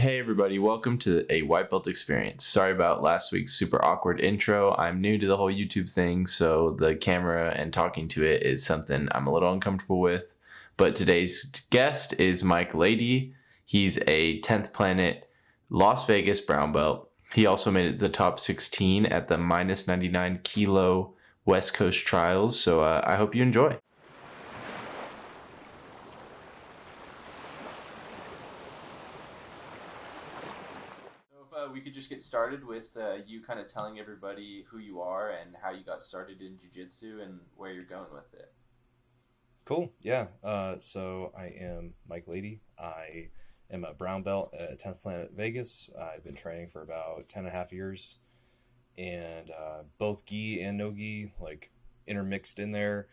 Hey everybody, welcome to a white belt experience. Sorry about last week's super awkward intro. I'm new to the whole YouTube thing, so the camera and talking to it is something I'm a little uncomfortable with. But today's guest is Mike Lady. He's a 10th Planet Las Vegas brown belt. He also made it to the top 16 at the minus 99 kilo West Coast trials, so I hope you enjoy. We could just get started with you kind of telling everybody who you are and how you got started in jiu-jitsu and where you're going with it. Cool. Yeah. So I am Mike Lady. I am a brown belt at 10th Planet Vegas. I've been training for about 10 and a half years, and both gi and no gi, like intermixed in there.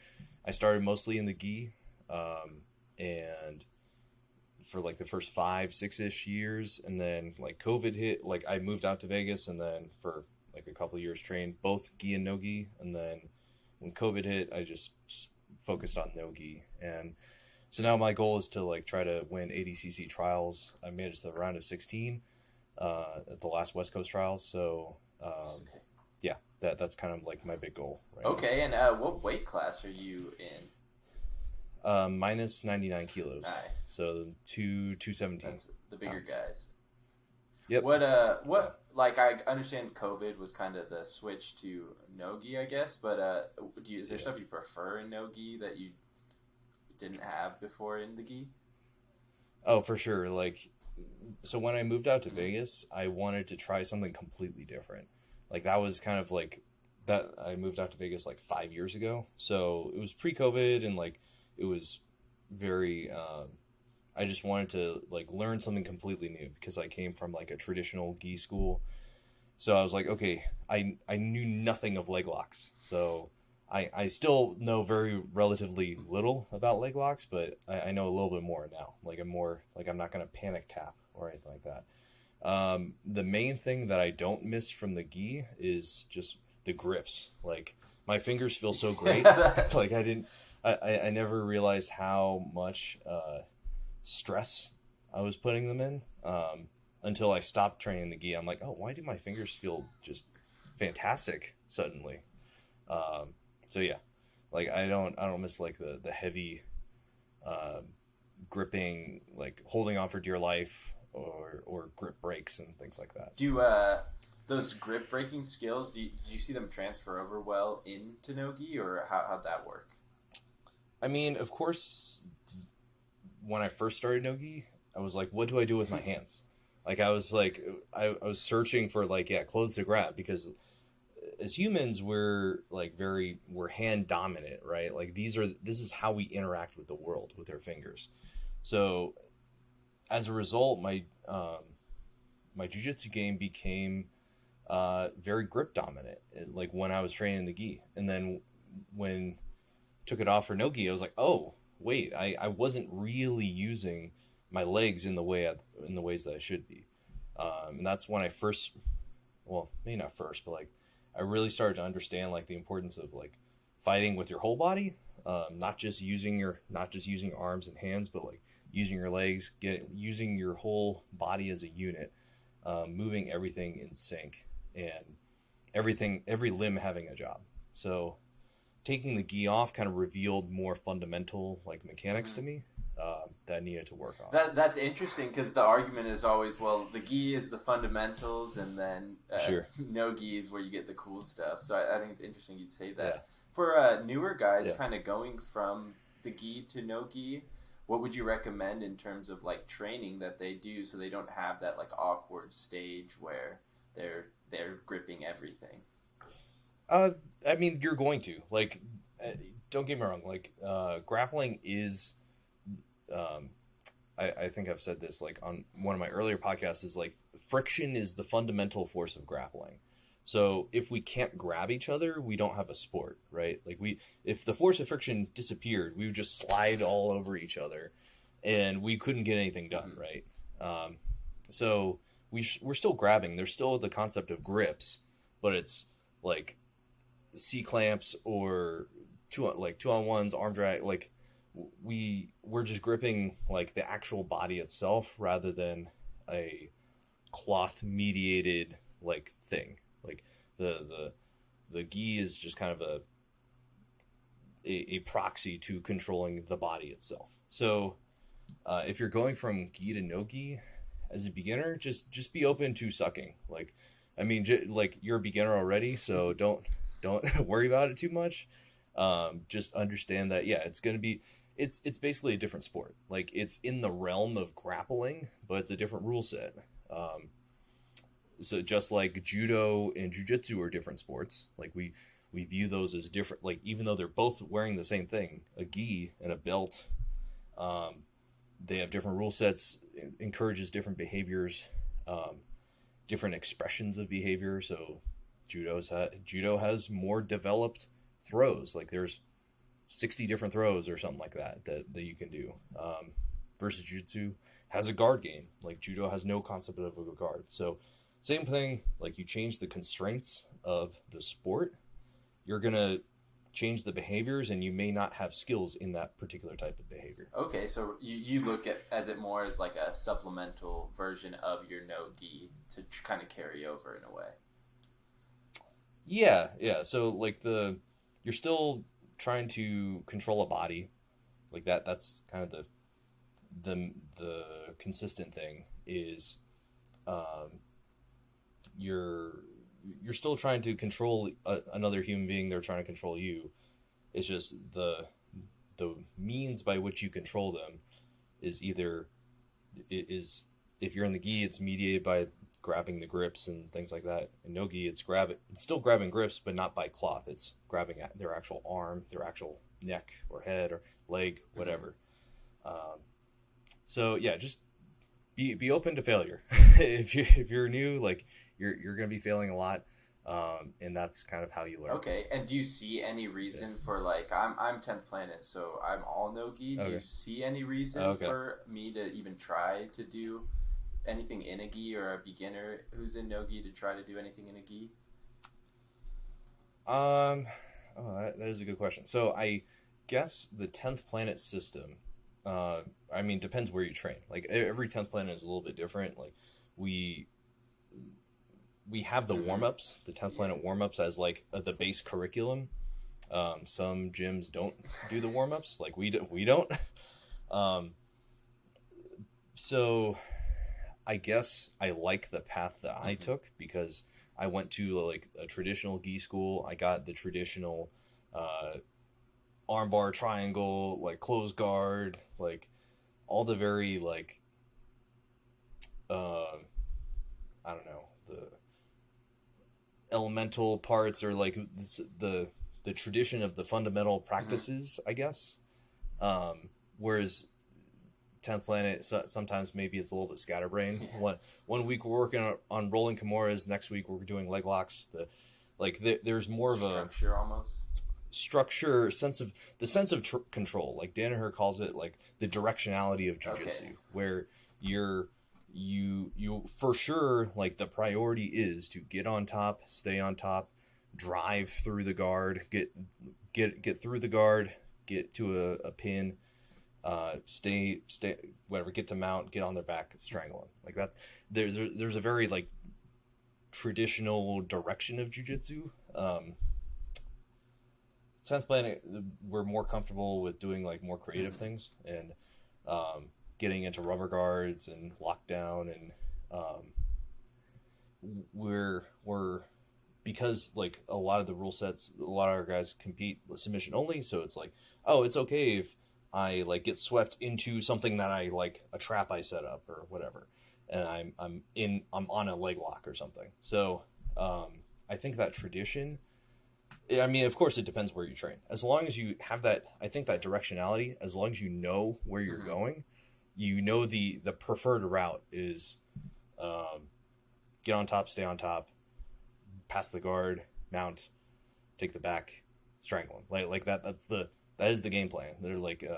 I started mostly in the gi, and for like the first 5-6-ish years, and then like COVID hit, like I moved out to Vegas, and then for like a couple of years trained both gi and no gi, and then when COVID hit, I just focused on no gi. And so now my goal is to like try to win ADCC trials. I made it to the round of 16 at the last West Coast trials, so yeah, that's kind of like my big goal right okay now. And what weight class are you in? Minus 99 kilos. Nice. So 217. That's the bigger pounds. guys. Yep. What like I understand COVID was kind of the switch to no-gi, I guess, but is there stuff you prefer in no-gi that you didn't have before in the gi? Oh, for sure. Like, so when I moved out to Vegas, I wanted to try something completely different. Like that was kind of like that. I moved out to Vegas like 5 years ago. So it was pre-COVID, and like, it was very, I just wanted to like learn something completely new because I came from like a traditional gi school. So I was like, okay, I knew nothing of leg locks. So I still know very relatively little about leg locks, but I know a little bit more now. Like I'm not going to panic tap or anything like that. The main thing that I don't miss from the gi is just the grips. Like my fingers feel so great. Like I never realized how much stress I was putting them in until I stopped training the gi. I'm like, oh, why do my fingers feel just fantastic suddenly? So yeah, like I don't miss like the heavy gripping, like holding on for dear life or grip breaks and things like that. Do those grip breaking skills, do you see them transfer over well into no-gi, or how'd that work? I mean, of course, when I first started no-gi, I was like, what do I do with my hands? Like, I was I was searching for like, clothes to grab, because as humans, we're hand dominant, right? Like this is how we interact with the world, with our fingers. So as a result, my jiu-jitsu game became very grip dominant, like when I was training the gi. And then when took it off for no-gi, I was like, oh wait, I wasn't really using my legs in the ways that I should be. And that's when I first, well, maybe not first, but like I really started to understand like the importance of like fighting with your whole body, not just using arms and hands, but like using your legs, using your whole body as a unit, moving everything in sync, and every limb having a job. So taking the gi off kind of revealed more fundamental like mechanics to me that I needed to work on. That's interesting, because the argument is always, well, the gi is the fundamentals, and then Sure. no gi is where you get the cool stuff. So I think it's interesting you'd say that. Yeah. For newer guys kind of going from the gi to no gi, what would you recommend in terms of like training that they do so they don't have that like awkward stage where they're gripping everything? I mean, you're going to like, don't get me wrong. Like, grappling is, I think I've said this like on one of my earlier podcasts, is like friction is the fundamental force of grappling. So if we can't grab each other, we don't have a sport, right? Like if the force of friction disappeared, we would just slide all over each other, and we couldn't get anything done, right? So we're still grabbing. There's still the concept of grips, but it's like C clamps or two on ones, arm drag. Like we're just gripping like the actual body itself rather than a cloth mediated like thing. Like the gi is just kind of a proxy to controlling the body itself. So if you're going from gi to no gi as a beginner, just be open to sucking. Like, I mean, like you're a beginner already, so don't worry about it too much. Just understand that it's going to be it's basically a different sport. Like, it's in the realm of grappling, but it's a different rule set. So just like judo and jiu-jitsu are different sports, like we view those as different. Like, even though they're both wearing the same thing, a gi and a belt, they have different rule sets, encourages different behaviors, different expressions of behavior. So judo has more developed throws. Like, there's 60 different throws or something like that you can do, versus jiu-jitsu has a guard game. Like, judo has no concept of a guard. So same thing, like, you change the constraints of the sport, you're gonna change the behaviors, and you may not have skills in that particular type of behavior. Okay, so you look at as it more as like a supplemental version of your no-gi to kind of carry over in a way. Yeah. So like you're still trying to control a body, like that's kind of the consistent thing is, you're still trying to control another human being. They're trying to control you. It's just the means by which you control them is if you're in the gi, it's mediated by grabbing the grips and things like that. In no gi, it's still grabbing grips, but not by cloth. It's grabbing at their actual arm, their actual neck or head or leg, whatever. So yeah, just be open to failure. if you're new, like, you're going to be failing a lot, and that's kind of how you learn. Okay, and do you see any reason for, like, I'm 10th Planet, so I'm all no-gi. Do you see any reason for me to even try to do anything in a gi, or a beginner who's in no-gi to try to do anything in a gi? That is a good question. So I guess the 10th Planet system, I mean, depends where you train. Like, every 10th Planet is a little bit different. Like, we have the warm-ups, the 10th Planet warm-ups as like the base curriculum. Some gyms don't do the warm-ups, like we don't. So I guess I like the path that I took, because I went to like a traditional gi school. I got the traditional armbar triangle, like closed guard, like all the very like I don't know, the elemental parts, or like the tradition of the fundamental practices, I guess. Whereas 10th Planet, sometimes maybe it's a little bit scatterbrained. One week we're working on rolling kimuras, next week we're doing leg locks. There's more of a structure, almost sense of control. Like Danaher calls it, like the directionality of jiu-jitsu, where you for sure, like, the priority is to get on top, stay on top, drive through the guard, get through the guard, get to a pin, stay whatever, get to mount, get on their back, strangle them. Like that, there's a very like traditional direction of jiu-jitsu. 10th Planet, we're more comfortable with doing like more creative things, and getting into rubber guards and lockdown, and we're because like a lot of the rule sets, a lot of our guys compete submission only, so it's like, oh, it's okay if I like get swept into something that I like, a trap I set up or whatever, and I'm on a leg lock or something. So I think that tradition, I mean, of course it depends where you train. As long as you have that, I think that directionality, as long as you know where you're going, you know the preferred route is get on top, stay on top, pass the guard, mount, take the back, strangle him. Like that is the game plan. They're like,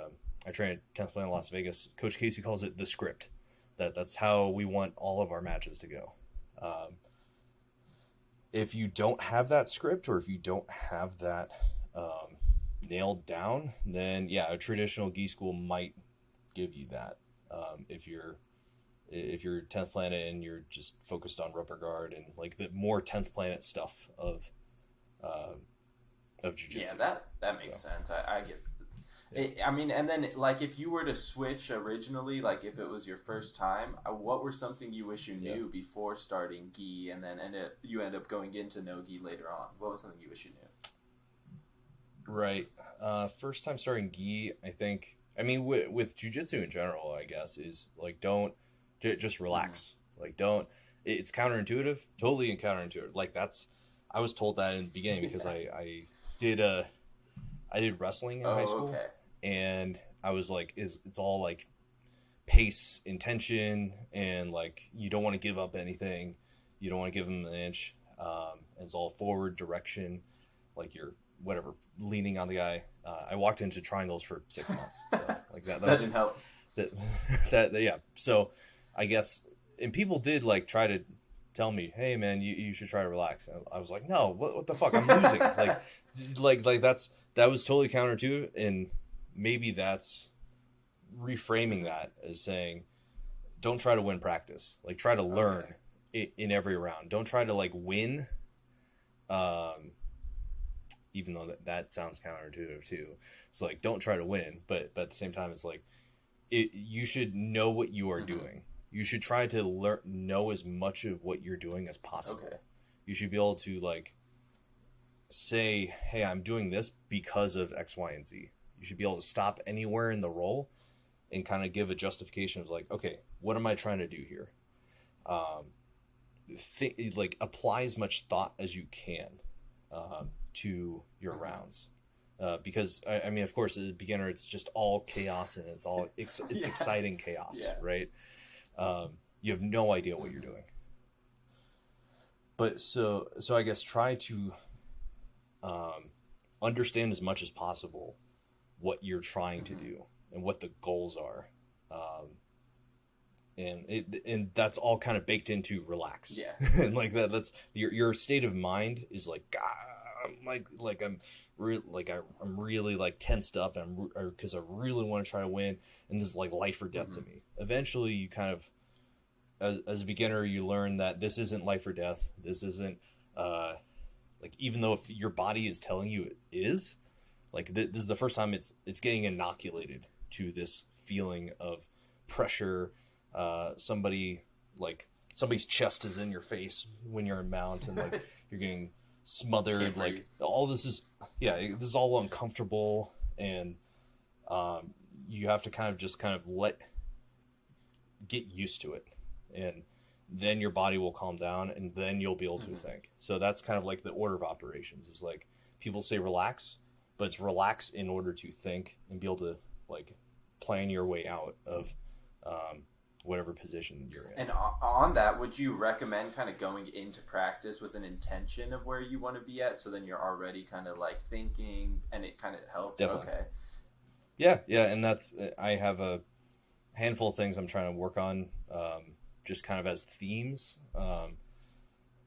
I train at 10th Planet in Las Vegas. Coach Casey calls it the script. That's how we want all of our matches to go. If you don't have that script, or if you don't have that nailed down, then yeah, a traditional gi school might give you that. If if you're 10th planet and you're just focused on rubber guard and like the more 10th planet stuff of jiu-jitsu. Yeah, that makes sense. I get it. I mean, and then like if you were to switch originally, like if it was your first time, what were something you wish you knew before starting gi, and then you end up going into no gi later on? What was something you wish you knew? Right. First time starting gi, I think. I mean, with jiu-jitsu in general, I guess, is like just relax. Like don't. It's counterintuitive, totally counterintuitive. Like I was told that in the beginning because I did wrestling in high school. Okay. And I was like, it's all like pace, intention, and like you don't want to give up anything. You don't want to give them an inch. It's all forward direction, like you're whatever leaning on the guy. I walked into triangles for 6 months, so like that doesn't help. That yeah. So I guess, and people did like try to tell me, hey man, you should try to relax. And I was like, no, what the fuck? I'm losing. like that was totally counterintuitive, and maybe that's reframing that as saying, don't try to win practice. Like try to learn in every round. Don't try to like win. Even though that sounds counterintuitive too. It's like, don't try to win, but at the same time, it's like, you should know what you are doing. You should try to know as much of what you're doing as possible. Okay. You should be able to like say, hey, I'm doing this because of X, Y, and Z. You should be able to stop anywhere in the role and kind of give a justification of like, okay, what am I trying to do here? Like apply as much thought as you can to your rounds. Because I mean, of course, as a beginner, it's just all chaos and it's exciting chaos, right? You have no idea what you're doing. But so I guess try to understand as much as possible what you're trying to do and what the goals are. And that's all kind of baked into relax. Yeah. And like that's your state of mind is like, I'm really like tensed up and because I really want to try to win, and this is like life or death to me. Eventually you kind of, as a beginner, you learn that this isn't life or death. This isn't like, even though if your body is telling you it is, like this is the first time it's getting inoculated to this feeling of pressure. Somebody's chest is in your face when you're in mount, and like you're getting smothered. Like all this is all uncomfortable, and you have to kind of get used to it, and then your body will calm down, and then you'll be able to think. So that's kind of like the order of operations. Is like people say relax, but it's relax in order to think and be able to like plan your way out of whatever position you're in. And on that, would you recommend kind of going into practice with an intention of where you want to be at, so then you're already kind of like thinking, and it kind of helps? Definitely. Okay. Yeah, and I have a handful of things I'm trying to work on, just kind of as themes.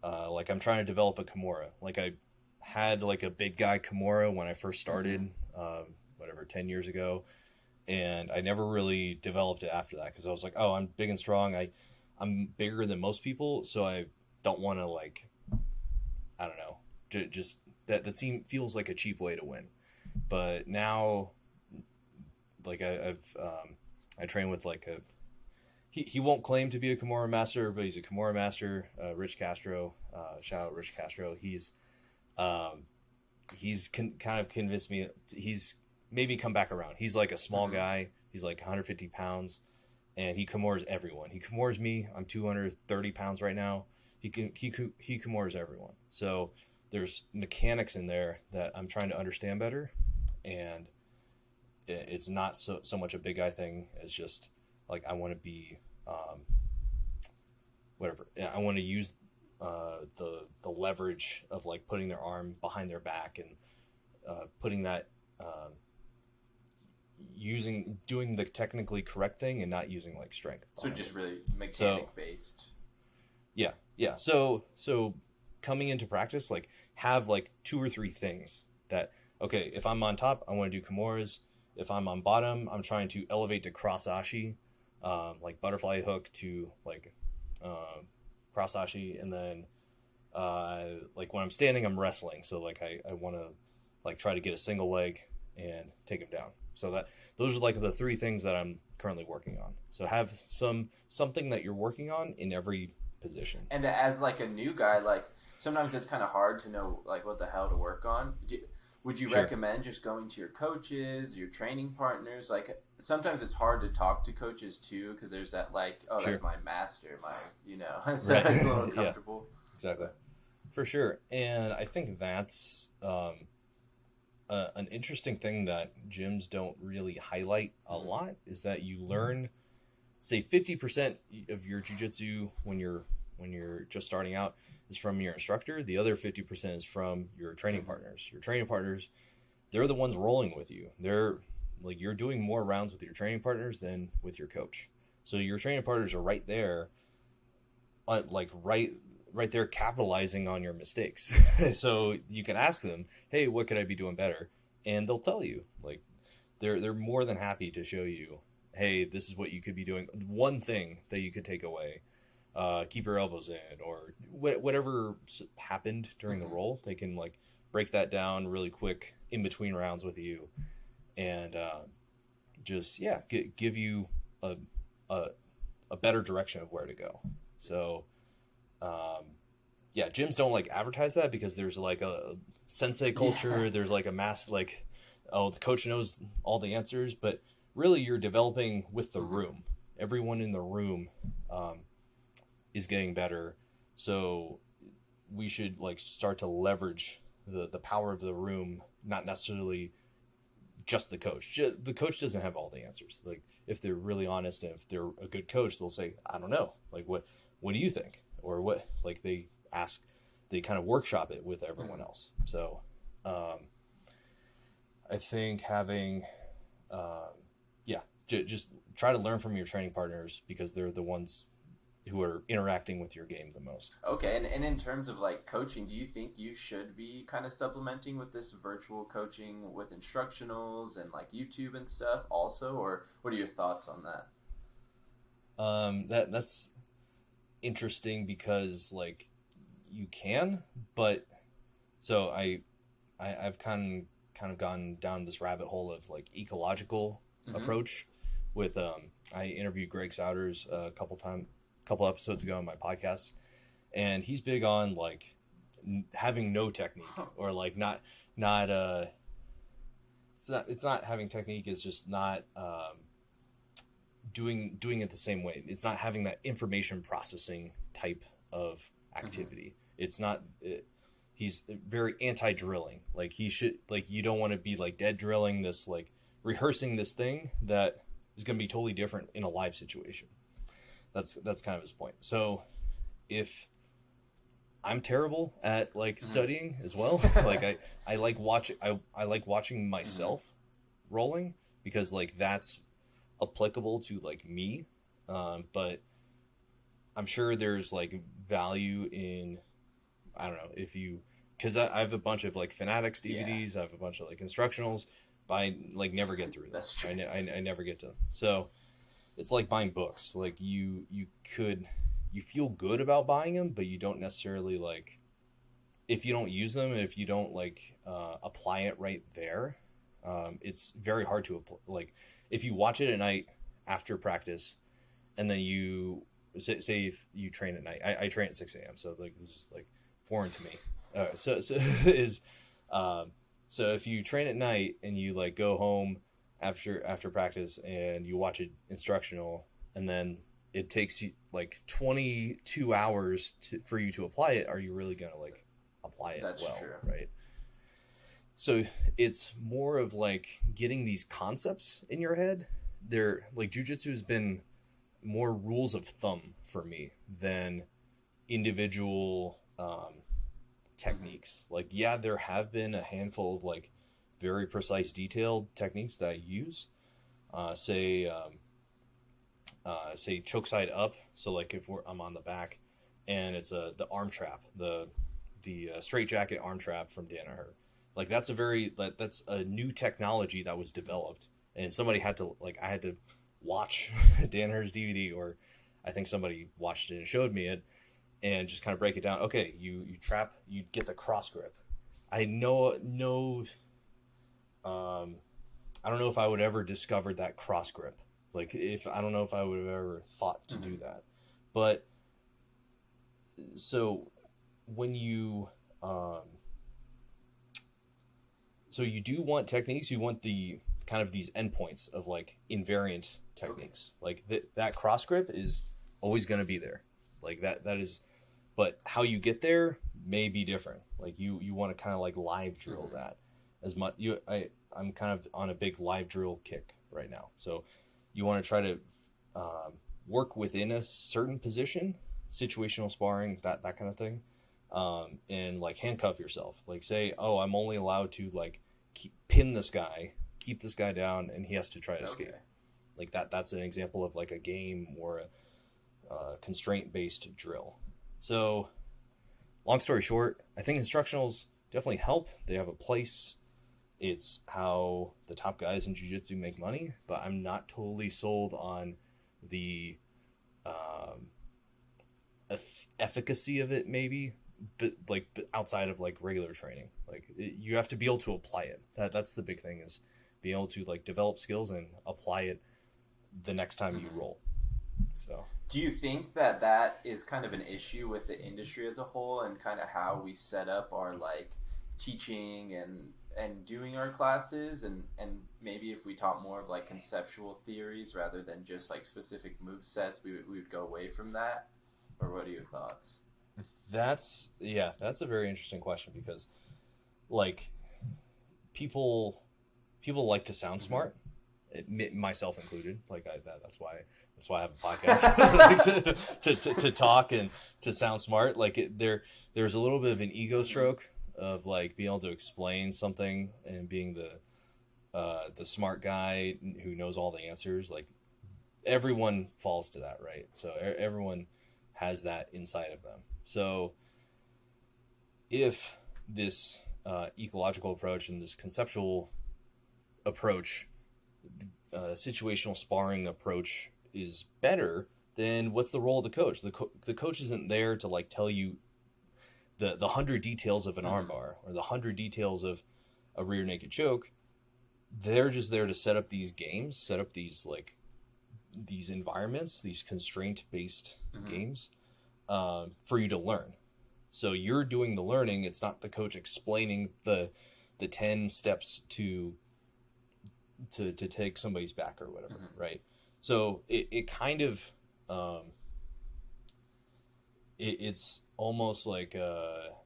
Like I'm trying to develop a Kimura. Like I had like a big guy Kimura when I first started, 10 years ago. And I never really developed it after that because I was like, oh, I'm big and strong. I'm bigger than most people, so I don't want to like, I don't know, just that feels like a cheap way to win. But now, like I train with like he won't claim to be a Kimura master, but he's a Kimura master. Rich Castro, shout out Rich Castro. He's kind of convinced me. He's maybe come back around. He's like a small guy. He's like 150 pounds, and he Kimuras everyone. He Kimuras me. I'm 230 pounds right now. He Kimuras everyone. So there's mechanics in there that I'm trying to understand better, and it's not so much a big guy thing as just like I want to be whatever. I want to use the leverage of like putting their arm behind their back and putting that. Doing the technically correct thing and not using like strength. So just really mechanic based. Yeah. So coming into practice, like have like 2 or 3 things that, okay, if I'm on top, I want to do Kimuras. If I'm on bottom, I'm trying to elevate to cross ashi like butterfly hook to like cross ashi, and then like when I'm standing, I'm wrestling. So like I want to like try to get a single leg and take him down. So that those are like the three things that I'm currently working on. So have something that you're working on in every position. And as like a new guy, like sometimes it's kind of hard to know like what the hell to work on. Would you recommend just going to your coaches, your training partners? Like sometimes it's hard to talk to coaches too, because there's that like, oh, that's my master, so right. It's a little uncomfortable. Yeah, exactly, for sure. And I think that's an interesting thing that gyms don't really highlight a lot is that you learn, say, 50% of your jiu-jitsu when you're just starting out is from your instructor. The other 50% is from your training partners. Your training partners, they're the ones rolling with you. They're like, you're doing more rounds with your training partners than with your coach. So your training partners are right there, like right there capitalizing on your mistakes. So you can ask them, hey, what could I be doing better? And they'll tell you. Like they're more than happy to show you, hey, this is what you could be doing. One thing that you could take away. Keep your elbows in, or whatever happened during the roll, they can like break that down really quick in between rounds with you, and just give you a better direction of where to go. So gyms don't like advertise that because there's like a sensei culture. There's like a mass like, oh, the coach knows all the answers, but really you're developing with the room. Everyone in the room is getting better, so we should like start to leverage the power of the room, not necessarily just the coach. The coach doesn't have all the answers. Like if they're really honest and if they're a good coach, they'll say, I don't know, like what do you think, or what, like they kind of workshop it with everyone else. So I think having just try to learn from your training partners because they're the ones who are interacting with your game the most. Okay, and in terms of like coaching, do you think you should be kind of supplementing with this virtual coaching with instructionals and like YouTube and stuff also, or what are your thoughts on that? That's interesting because like you can, but so I've kind of gone down this rabbit hole of like ecological approach with I interviewed Greg Souders a couple episodes ago on my podcast, and he's big on like having no technique, or like not it's not having technique, it's just not doing it the same way. It's not having that information processing type of activity. It's not he's very anti-drilling. Like he should, like, you don't want to be like dead drilling this, like rehearsing this thing that is going to be totally different in a live situation. That's kind of his point. So if I'm terrible at like studying as well, like I like watching myself rolling because like that's applicable to like me. But I'm sure there's like value in, I don't know, if you, because I have a bunch of like Fanatics DVDs, I have a bunch of like instructionals, but I like never get through them. That's true. I never get to them. So it's like buying books. Like you feel good about buying them, but you don't necessarily like, if you don't use them, if you don't like apply it right there, it's very hard to apply. Like if you watch it at night after practice, and then you say if you train at night, I train at 6 a.m. So like this is like foreign to me. So if you train at night and you like go home after practice and you watch an instructional, and then it takes you like 22 hours for you to apply it, are you really gonna like apply it? That's well, true. Right? So it's more of like getting these concepts in your head. They're like, jiu-jitsu has been more rules of thumb for me than individual techniques. Like, yeah, there have been a handful of like very precise, detailed techniques that I use. Say choke side up. So like if I'm on the back, and it's the arm trap, the straight jacket arm trap from Danaher. Like that's a new technology that was developed, and somebody had to, like, I had to watch Danaher's DVD, or I think somebody watched it and showed me it, and just kind of break it down. Okay, you trap, you get the cross grip. I don't know if I would ever discover that cross grip. Like, I don't know if I would have ever thought to do that. But so when you so you do want techniques, you want the kind of these endpoints of like invariant techniques. Like that cross grip is always going to be there. Like that is, but how you get there may be different. Like you want to kind of like live drill that as much. I'm kind of on a big live drill kick right now. So you want to try to work within a certain position, situational sparring, that kind of thing, and like handcuff yourself. Like say, oh, I'm only allowed to like pin this guy, keep this guy down, and he has to try to escape. Like that's an example of like a game or a constraint-based drill. So long story short, I think instructionals definitely help. They have a place. It's how the top guys in jiu-jitsu make money, but I'm not totally sold on the efficacy of it, maybe, but outside of like regular training, you have to be able to apply it. That's the big thing, is being able to like develop skills and apply it the next time you roll. So do you think that is kind of an issue with the industry as a whole, and kind of how we set up our like teaching and doing our classes, and maybe if we taught more of like conceptual theories rather than just like specific move sets, we would go away from that? Or what are your thoughts? That's a very interesting question, because like people like to sound smart, myself included. Like that's why I have a podcast to talk and to sound smart. Like there's a little bit of an ego stroke of like being able to explain something and being the smart guy who knows all the answers. Like everyone falls to that, right? So everyone has that inside of them. So if this ecological approach and this conceptual approach, situational sparring approach is better, then what's the role of the coach? The coach isn't there to like tell you the 100 details of an armbar or the 100 details of a rear naked choke. They're just there to set up these games, set up these environments, these constraint based games, for you to learn. So you're doing the learning. It's not the coach explaining the 10 steps to take somebody's back or whatever, right? So it kind of it's almost like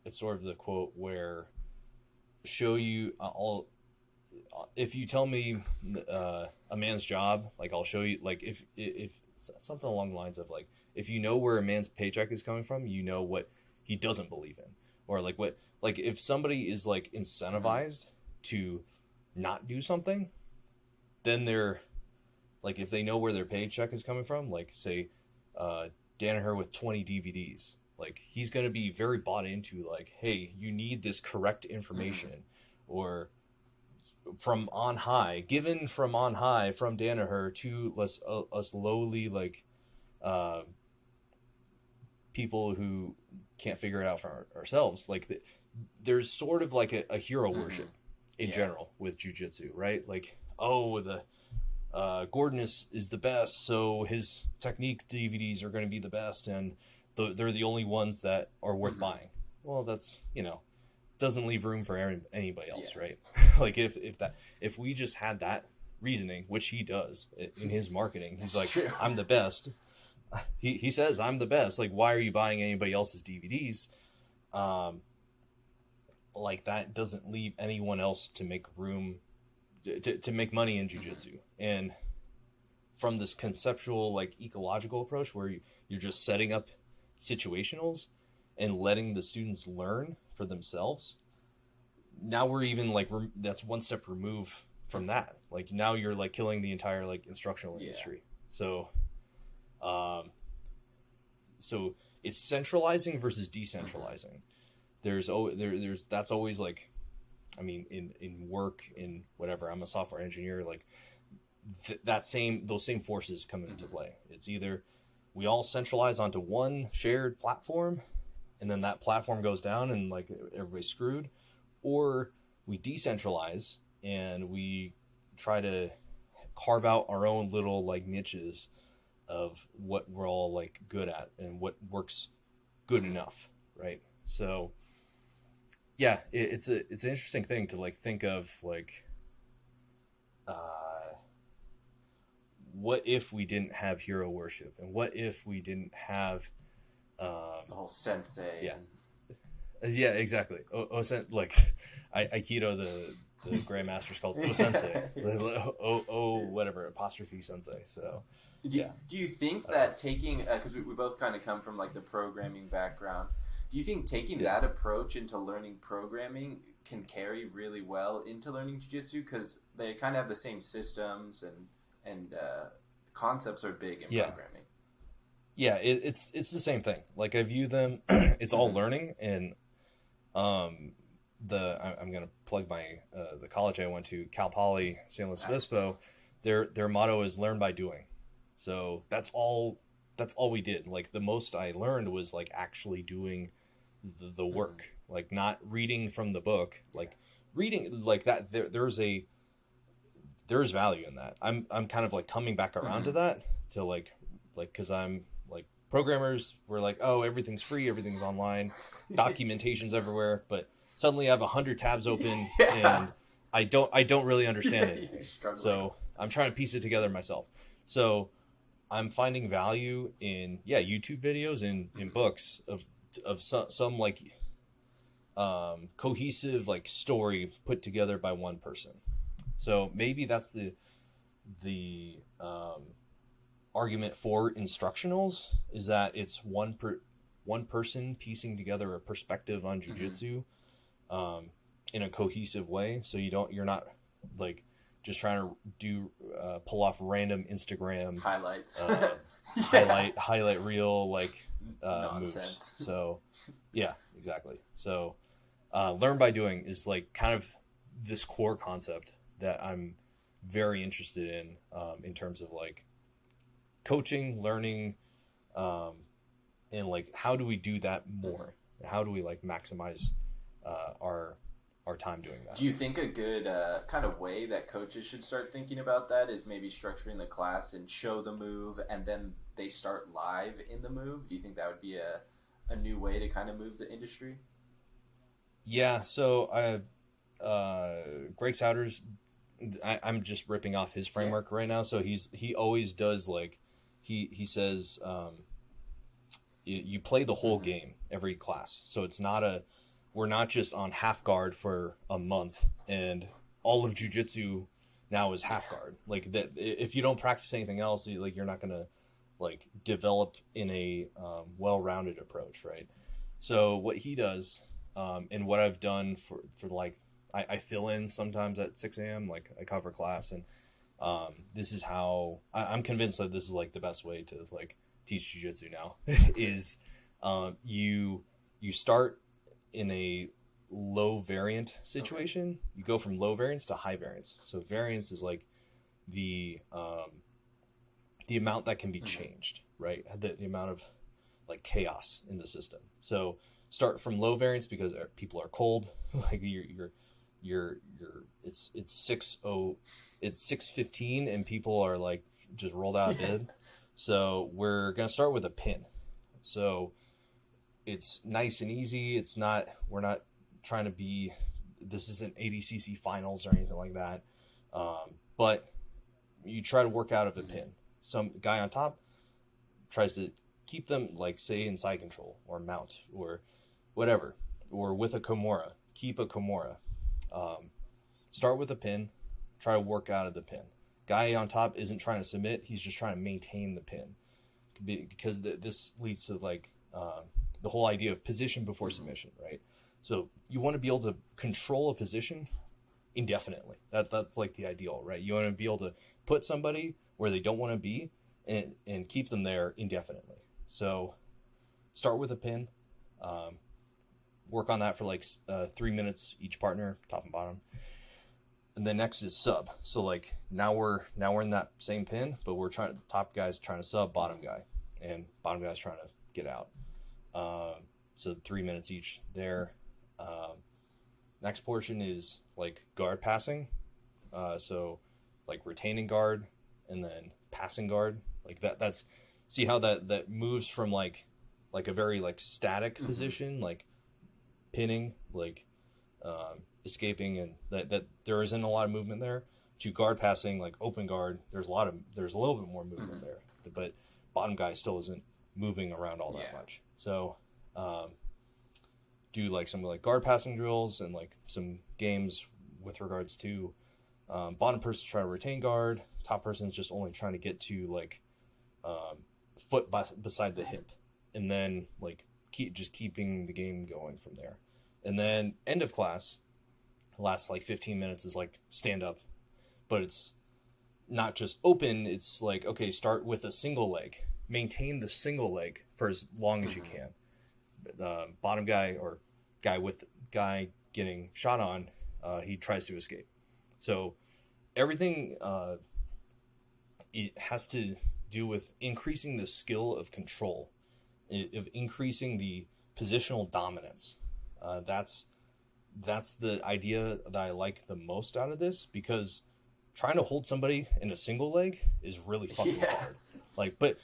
it's sort of the quote where show you if you tell me a man's job, like I'll show you, like if something along the lines of like, if you know where a man's paycheck is coming from, you know what he doesn't believe in, or like if somebody is like incentivized to not do something, then they're like, if they know where their paycheck is coming from, like say Danaher with 20 DVDs, like he's going to be very bought into like, hey, you need this correct information, or from on high, given from on high from Danaher to us lowly like people who can't figure it out for ourselves. Like there's sort of like a hero worship in general with jiu-jitsu, right? Like, oh, the Gordon is the best, so his technique DVDs are going to be the best, and they're the only ones that are worth buying. Well, that's, doesn't leave room for anybody else, right? Like if we just had that reasoning, which he does in his marketing, he's like, true. I'm the best. He says I'm the best. Like, why are you buying anybody else's DVDs? Like that doesn't leave anyone else to make room to make money in jiu-jitsu. And from this conceptual, like ecological approach where you're just setting up situationals and letting the students learn for themselves, now we're even like that's one step removed from that. Like now you're like killing the entire like instructional industry. So so it's centralizing versus decentralizing. There's that's always like, I mean, in work, in whatever, I'm a software engineer, like those same forces come into play. It's either we all centralize onto one shared platform, and then that platform goes down and like everybody's screwed, or we decentralize and we try to carve out our own little like niches of what we're all like good at and what works good enough, right? So yeah, it's an interesting thing to like think of, like what if we didn't have hero worship, and what if we didn't have the whole sensei. Yeah, exactly. Like Aikido, the grandmaster's called sensei. Whatever, apostrophe sensei. So do you think that taking, because we both kind of come from like the programming background, do you think taking that approach into learning programming can carry really well into learning jiu-jitsu, because they kind of have the same systems and concepts are big in programming? Yeah, it's the same thing. Like I view them, it's all learning, and I'm gonna plug my the college I went to, Cal Poly San Luis Obispo. Their motto is learn by doing. So that's all we did. Like the most I learned was like actually doing the work, like not reading from the book, like reading like that. There's value in that. I'm kind of like coming back around to that, to like because I'm like, programmers were like, oh, everything's free, everything's online, documentation's everywhere, but suddenly I have 100 tabs open and I don't really understand it. So I'm trying to piece it together myself. So I'm finding value in YouTube videos and in books of some like cohesive like story put together by one person. So maybe that's the argument for instructionals, is that it's one person piecing together a perspective on jiu-jitsu in a cohesive way. So you're not like just trying to pull off random Instagram highlights, highlight reel like moves. So yeah, exactly. So learn by doing is like kind of this core concept that I'm very interested in terms of like coaching, learning, and like how do we do that more? How do we like maximize our time doing that? Do you think a good kind of way that coaches should start thinking about that is maybe structuring the class and show the move and then they start live in the move? Do you think that would be a new way to kind of move the industry? Yeah, so Greg Souders, I'm just ripping off his framework right now. So he always does like he says you play the whole game every class. So it's not we're not just on half guard for a month and all of jiu-jitsu now is half guard. Like that, if you don't practice anything else, you're not gonna like develop in a well-rounded approach, right? So what he does, and what I've done for like, I fill in sometimes at 6 a.m. like I cover class, and this is how I'm convinced that this is like the best way to like teach jiu-jitsu now is you start in a low variant situation. You go from low variance to high variance. So variance is like the amount that can be changed, right? The amount of like chaos in the system. So start from low variance because people are cold. Like it's 6:15 and people are like just rolled out of bed. So we're gonna start with a pin. So it's nice and easy. We're not trying to be, this isn't ADCC finals or anything like that. But you try to work out of a pin. Some guy on top tries to keep them like say in side control or mount or whatever, or with a Kimura, keep a Kimura. Start with a pin, try to work out of the pin. Guy on top isn't trying to submit, he's just trying to maintain the pin. Because this leads to like the whole idea of position before submission, right? So you want to be able to control a position indefinitely. That's like the ideal, right? You want to be able to put somebody where they don't want to be and keep them there indefinitely. So start with a pin, work on that for like 3 minutes each partner, top and bottom. And then next is sub. So like now we're in that same pin, but we're top guy's trying to sub bottom guy, and bottom guy's trying to get out. So 3 minutes each there. Next portion is like guard passing. So like retaining guard and then passing guard. Like that's see how that moves from like a very like static position, like pinning, like escaping, and that there isn't a lot of movement there, to guard passing, like open guard. There's a little bit more movement there, but bottom guy still isn't moving around all that much. So do like some like guard passing drills and like some games with regards to bottom person trying to retain guard, top person is just only trying to get to like foot beside the hip, and then like keeping the game going from there. And then end of class, last like 15 minutes is like stand up, but it's not just open. It's like, okay, start with a single leg, maintain the single leg for as long as you can. Bottom guy or guy getting shot on, he tries to escape. So everything it has to do with increasing the skill of control, of increasing the positional dominance. That's the idea that I like the most out of this, because trying to hold somebody in a single leg is really fucking hard. Like, but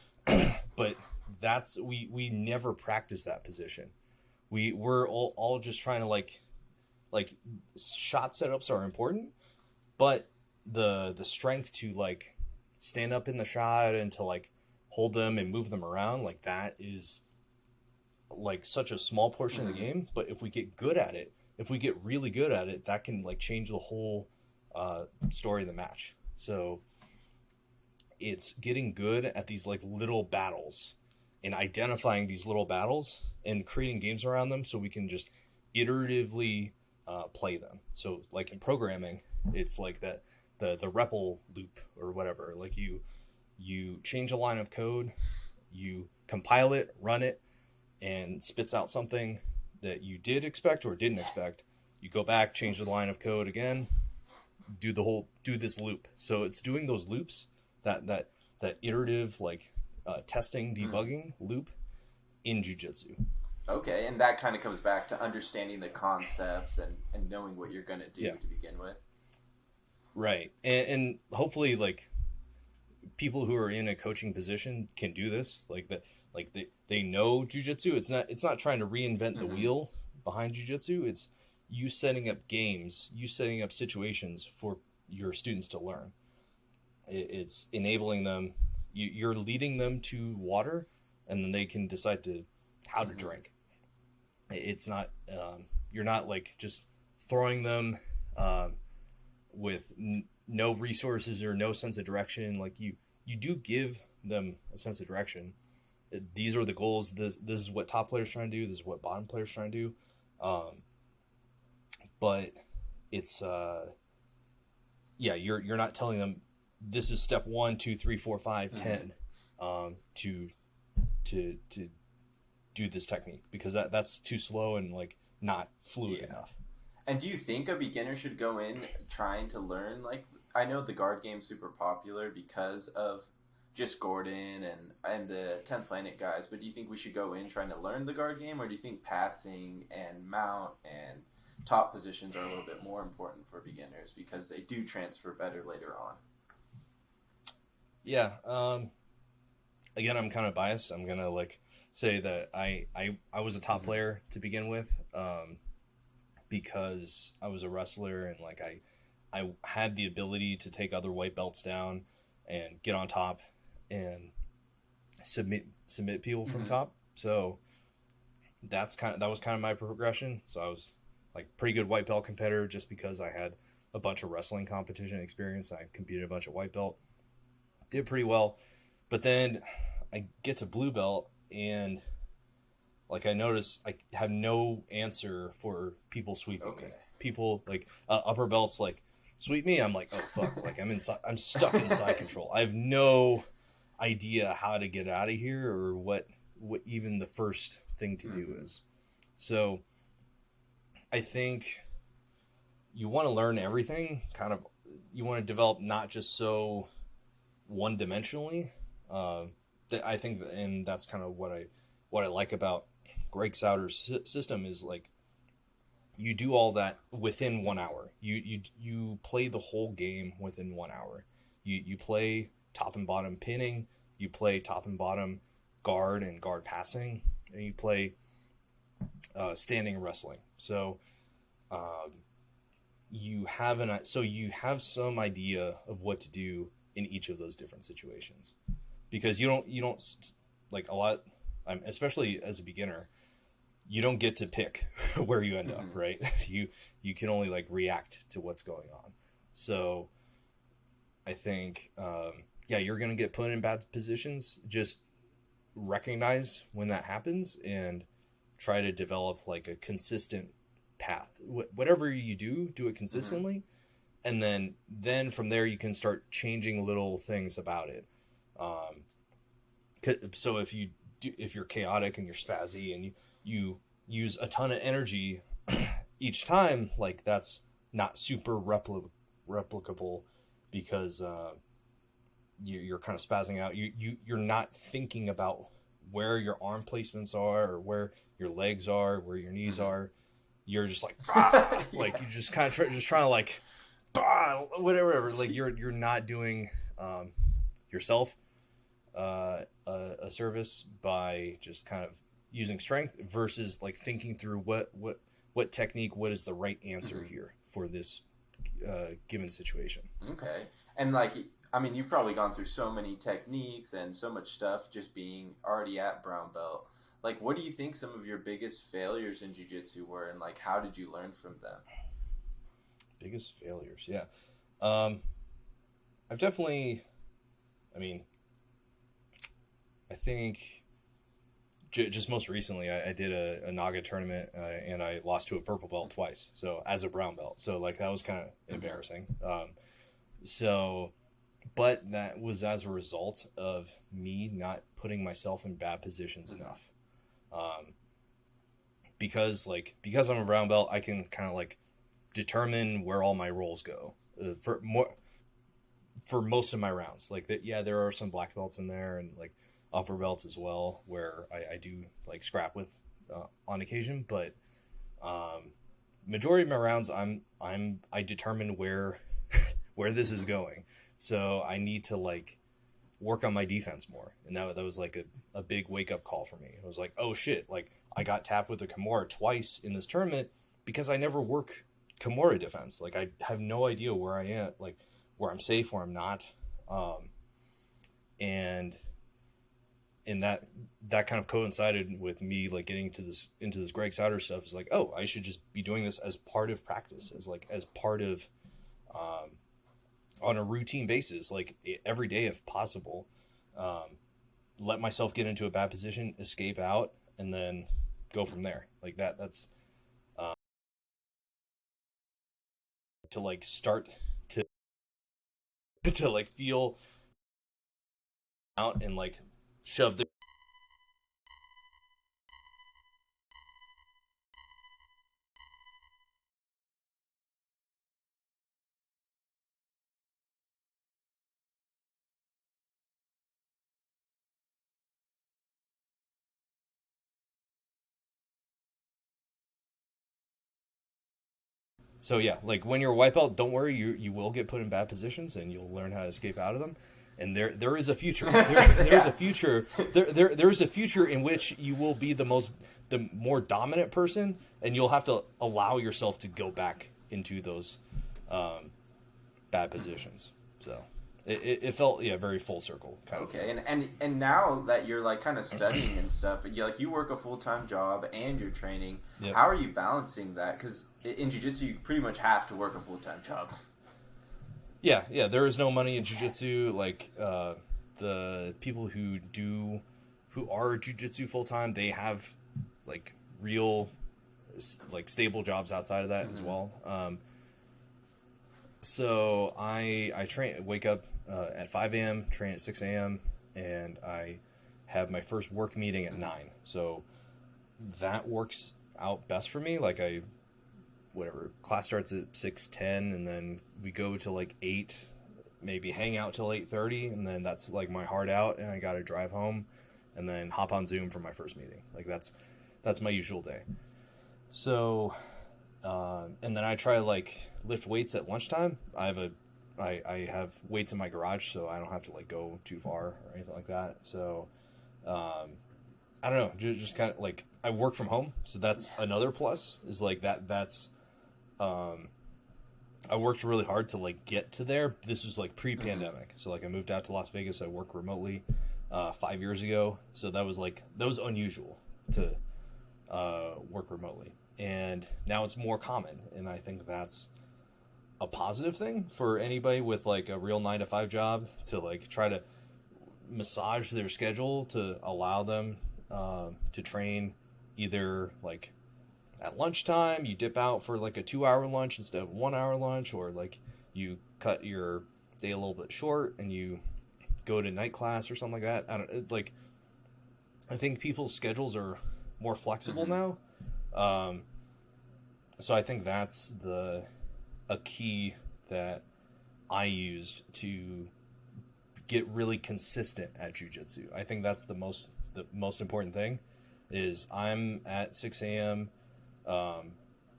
that's we never practice that position. We're all just trying to like shot setups are important, but the strength to like stand up in the shot and to like hold them and move them around, like that is like such a small portion of the game. But if we get good at it, if we get really good at it, that can like change the whole story of the match. So it's getting good at these like little battles and identifying these little battles and creating games around them so we can just iteratively play them. So like in programming, it's like that the REPL loop or whatever. Like you change a line of code, you compile it, run it, and spits out something that you did expect or didn't expect. You go back, change the line of code again, do this loop. So it's doing those loops, that iterative like testing, debugging loop in jiu-jitsu. Okay, and that kind of comes back to understanding the concepts and knowing what you're going to do to begin with. Right. And hopefully like people who are in a coaching position can do this. Like that, like they know jiu-jitsu. It's not trying to reinvent the wheel behind jiu-jitsu. It's you setting up games, you setting up situations for your students to learn. It's enabling them. You're leading them to water, and then they can decide how to drink. It's not you're not like just throwing them with no resources or no sense of direction. Like you do give them a sense of direction. These are the goals. This is what top players trying to do. This is what bottom players trying to do. But it's you're not telling them this is step 1, 2, 3, 4, 5, 10 to do this technique, because that's too slow and like not fluid enough. And do you think a beginner should go in trying to learn, like, I know the guard game's super popular because of just Gordon and the 10th Planet guys, but do you think we should go in trying to learn the guard game, or do you think passing and mount and top positions are a little bit more important for beginners because they do transfer better later on? Yeah. Again, I'm kind of biased. I'm gonna like say that I was a top player to begin with, because I was a wrestler and like I had the ability to take other white belts down and get on top and submit people from top. So that was kind of my progression. So I was like pretty good white belt competitor just because I had a bunch of wrestling competition experience. I competed a bunch of white belt, did pretty well, but then I get to blue belt and like I notice I have no answer for people sweeping me. People like upper belts like sweep me. I'm like, oh fuck, like I'm stuck in side control. I have no idea how to get out of here or what even the first thing to do is. So I think you want to learn everything kind of develop not just so one dimensionally. I think, and that's kind of what I like about Greg Souter's system is like you do all that within 1 hour. You play the whole game within 1 hour. You play top and bottom pinning. You play top and bottom guard and guard passing, and you play standing wrestling. So you have some idea of what to do in each of those different situations, because you don't like a lot. Especially as a beginner, you don't get to pick where you end up, right? You can only like react to what's going on. So I think, you're going to get put in bad positions. Just recognize when that happens and try to develop like a consistent path. Whatever you do it consistently. And then from there you can start changing little things about it. So if you're chaotic and you're spazzy and you use a ton of energy each time, like that's not super replicable, because you're kind of spazzing out. You're not thinking about where your arm placements are or where your legs are, where your knees are. You're just like, like you just kind of trying to like, whatever. Like you're not doing yourself a service by just kind of using strength versus like thinking through what technique, what is the right answer here for this given situation. Okay. And like, I mean, you've probably gone through so many techniques and so much stuff just being already at brown belt. Like, what do you think some of your biggest failures in jiu-jitsu were, and like, how did you learn from them? Biggest failures, yeah. I've definitely, I think just most recently I did a Naga tournament and I lost to a purple belt twice. So as a brown belt, so like that was kind of embarrassing. But that was as a result of me not putting myself in bad positions enough. Because I'm a brown belt, I can kind of like determine where all my rolls go for most of my rounds. Like that, yeah, there are some black belts in there and like upper belts as well, where I do like scrap with on occasion, but majority of my rounds I determine where this is going. So I need to like work on my defense more. And that was like a big wake up call for me. It was like, oh shit, like I got tapped with a Kimura twice in this tournament because I never work Kimura defense. Like I have no idea where I am, like where I'm safe, where I'm not. And that kind of coincided with me like getting into this Greg Souter stuff. Is like, oh, I should just be doing this as part of practice, as part of on a routine basis, like every day if possible. Let myself get into a bad position, escape out, and then go from there. Like that's to like start to like feel out and like shove the So yeah, like when you're a white belt, don't worry, you will get put in bad positions and you'll learn how to escape out of them. And there is a future. There's a future. There is a future in which you will be the more dominant person, and you'll have to allow yourself to go back into those bad positions. So it felt very full circle kind of thing. And now that you're like kind of studying and stuff, you work a full-time job and you're training. Yep. How are you balancing that? Because in jiu-jitsu, you pretty much have to work a full-time job. Yeah, there is no money in jiu-jitsu. Like the people who are jiu-jitsu full-time, they have like real like stable jobs outside of that as well. So I wake up at 5 a.m., train at 6 a.m., and I have my first work meeting at 9. So that works out best for me. Like whatever, class starts at 6:10, and then we go to like 8, maybe hang out till 8:30, and then that's like my heart out, and I got to drive home and then hop on Zoom for my first meeting. Like that's my usual day. So and then I try to like lift weights at lunchtime. I have weights in my garage, so I don't have to like go too far or anything like that. So I don't know, just kind of like I work from home, so that's another plus. Is like that's I worked really hard to like get to there. This was like pre-pandemic, so like I moved out to Las Vegas. I work remotely 5 years ago, so that was unusual to work remotely, and now it's more common, and I think that's a positive thing for anybody with like a real 9-to-5 job to like try to massage their schedule to allow them to train either like at lunchtime, you dip out for like a 2-hour lunch instead of 1-hour lunch, or like you cut your day a little bit short and you go to night class or something like that. I think people's schedules are more flexible now. So I think that's a key that I used to get really consistent at jiu-jitsu. I think that's the most important thing is I'm at 6 a.m.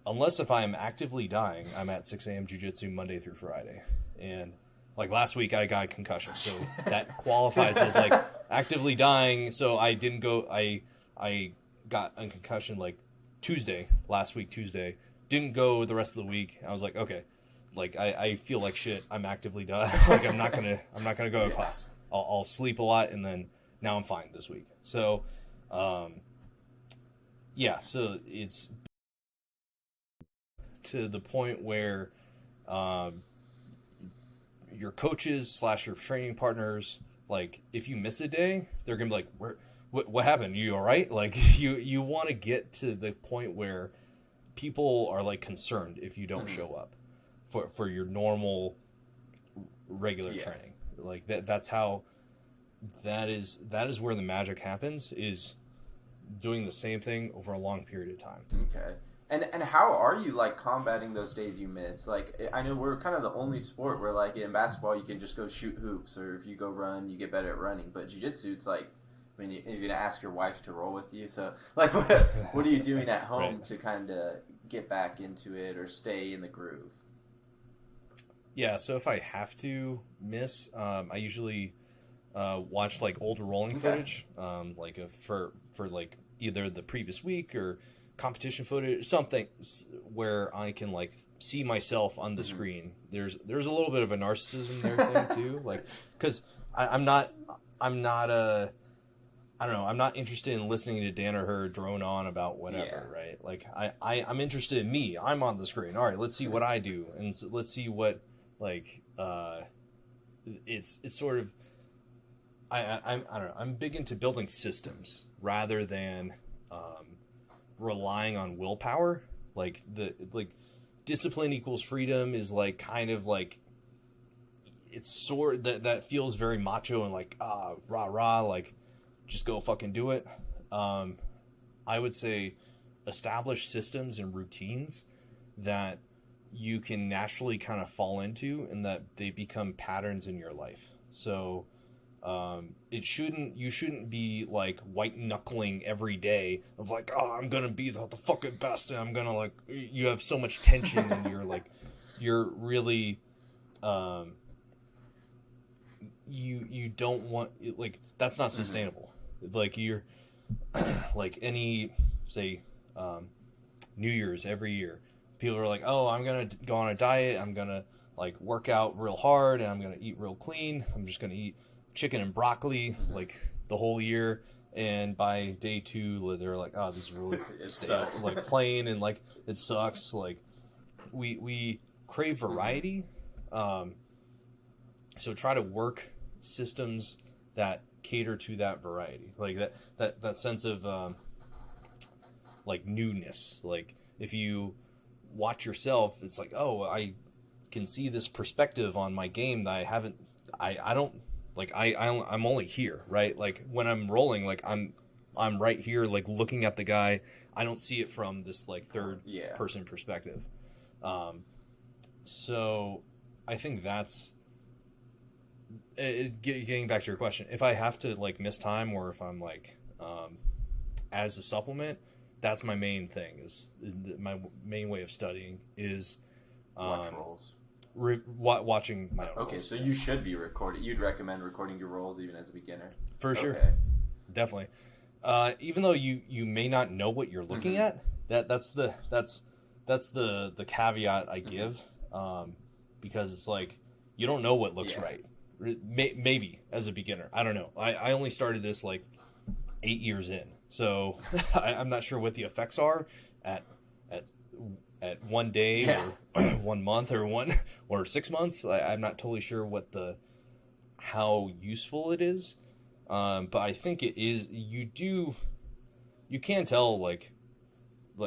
Unless if I am actively dying, I'm at 6 a.m. jiu-jitsu Monday through Friday. And like last week I got a concussion, so that qualifies as like actively dying. So I didn't go, I got a concussion like last week Tuesday, didn't go the rest of the week. I was like, okay, like I feel like shit. I'm actively dying. Like I'm not gonna go to class. I'll sleep a lot, and then now I'm fine this week. So, yeah, so it's to the point where your coaches / your training partners, like if you miss a day, they're gonna be like, what happened? You all right? Like you want to get to the point where people are like concerned if you don't show up for your normal regular training. Like that's how that is where the magic happens, is doing the same thing over a long period of time. Okay. And how are you like combating those days you miss? Like I know we're kind of the only sport where like in basketball you can just go shoot hoops, or if you go run you get better at running. But jiu-jitsu, it's like, I mean, you're gonna ask your wife to roll with you. So like what are you doing at home Right. to kind of get back into it or stay in the groove? Yeah, so if I have to miss, I usually watch like old rolling footage, like for like either the previous week or competition footage, something where I can like see myself on the screen. There's a little bit of a narcissism there thing too, like because I'm not I don't know, I'm not interested in listening to Dan or her drone on about whatever, right? Like I'm interested in me. I'm on the screen. All right, let's see what I do, and let's see what like it's sort of I don't know. I'm big into building systems rather than relying on willpower. Like discipline equals freedom is like kind of like it's sort that feels very macho and like rah rah, like just go fucking do it. I would say establish systems and routines that you can naturally kind of fall into, and that they become patterns in your life. So you shouldn't be like white knuckling every day of like, oh, I'm gonna be the fucking best, and I'm gonna like, you have so much tension and you're really you don't want, like, that's not sustainable. Like you're like any say New Year's every year, people are like, oh, I'm gonna go on a diet, I'm gonna like work out real hard, and I'm gonna eat real clean, I'm just gonna eat chicken and broccoli like the whole year, and by day 2 they're like, oh, this is really It sucks. like plain, and like it sucks. Like we crave variety, so try to work systems that cater to that variety, like that sense of like newness. Like if you watch yourself, it's like, oh, I can see this perspective on my game that I don't like. I'm only here, right? Like when I'm rolling, like I'm right here, like looking at the guy. I don't see it from this like third person perspective. So I think that's getting back to your question. If I have to like miss time, or if I'm like as a supplement, that's my main thing. Is my main way of studying is watch rolls. Watching my own Okay, rolls. so you should be recording. You'd recommend recording your rolls even as a beginner? For sure. Okay. Definitely. Even though you may not know what you're looking at, that's the caveat I give, because it's like you don't know what looks right. Maybe as a beginner, I don't know. I only started this like 8 years in, so I'm not sure what the effects are at one day or 1 month or 6 months. I'm not totally sure how useful it is. But I think it is. You can tell like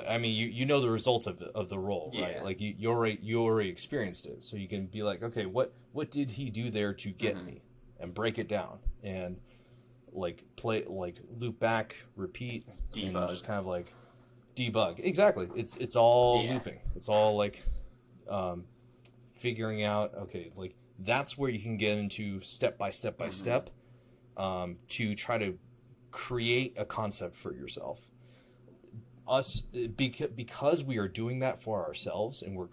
I mean you know the result of the roll, right? Like you already experienced it, so you can be like, okay, what did he do there to get me, and break it down and like play like loop back, repeat, debug. And just kind of like debug. Exactly. It's all looping. It's all like figuring out. Okay, like that's where you can get into step by step by step. To try to create a concept for yourself. Because we are doing that for ourselves and we're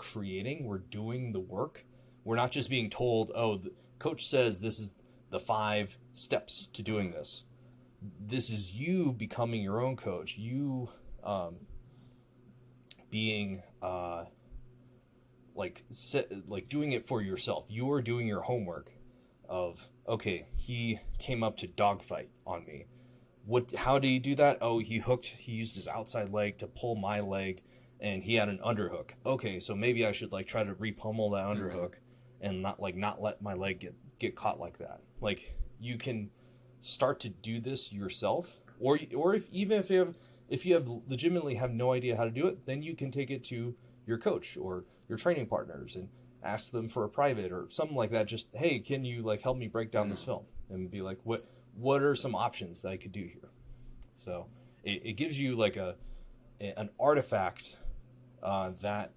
doing the work. We're not just being told, oh, the coach says this is the 5 steps to doing this. This is you becoming your own coach. You being like doing it for yourself. You are doing your homework of, okay, he came up to dogfight on me. How did he do that? Oh, he used his outside leg to pull my leg, and he had an underhook. Okay, so maybe I should like try to repummel that underhook and not let my leg get caught like that. Like you can start to do this yourself, or if you have legitimately have no idea how to do it, then you can take it to your coach or your training partners and ask them for a private or something like that. Just, hey, can you like help me break down this film, and be like, what are some options that I could do here? So it gives you like an artifact that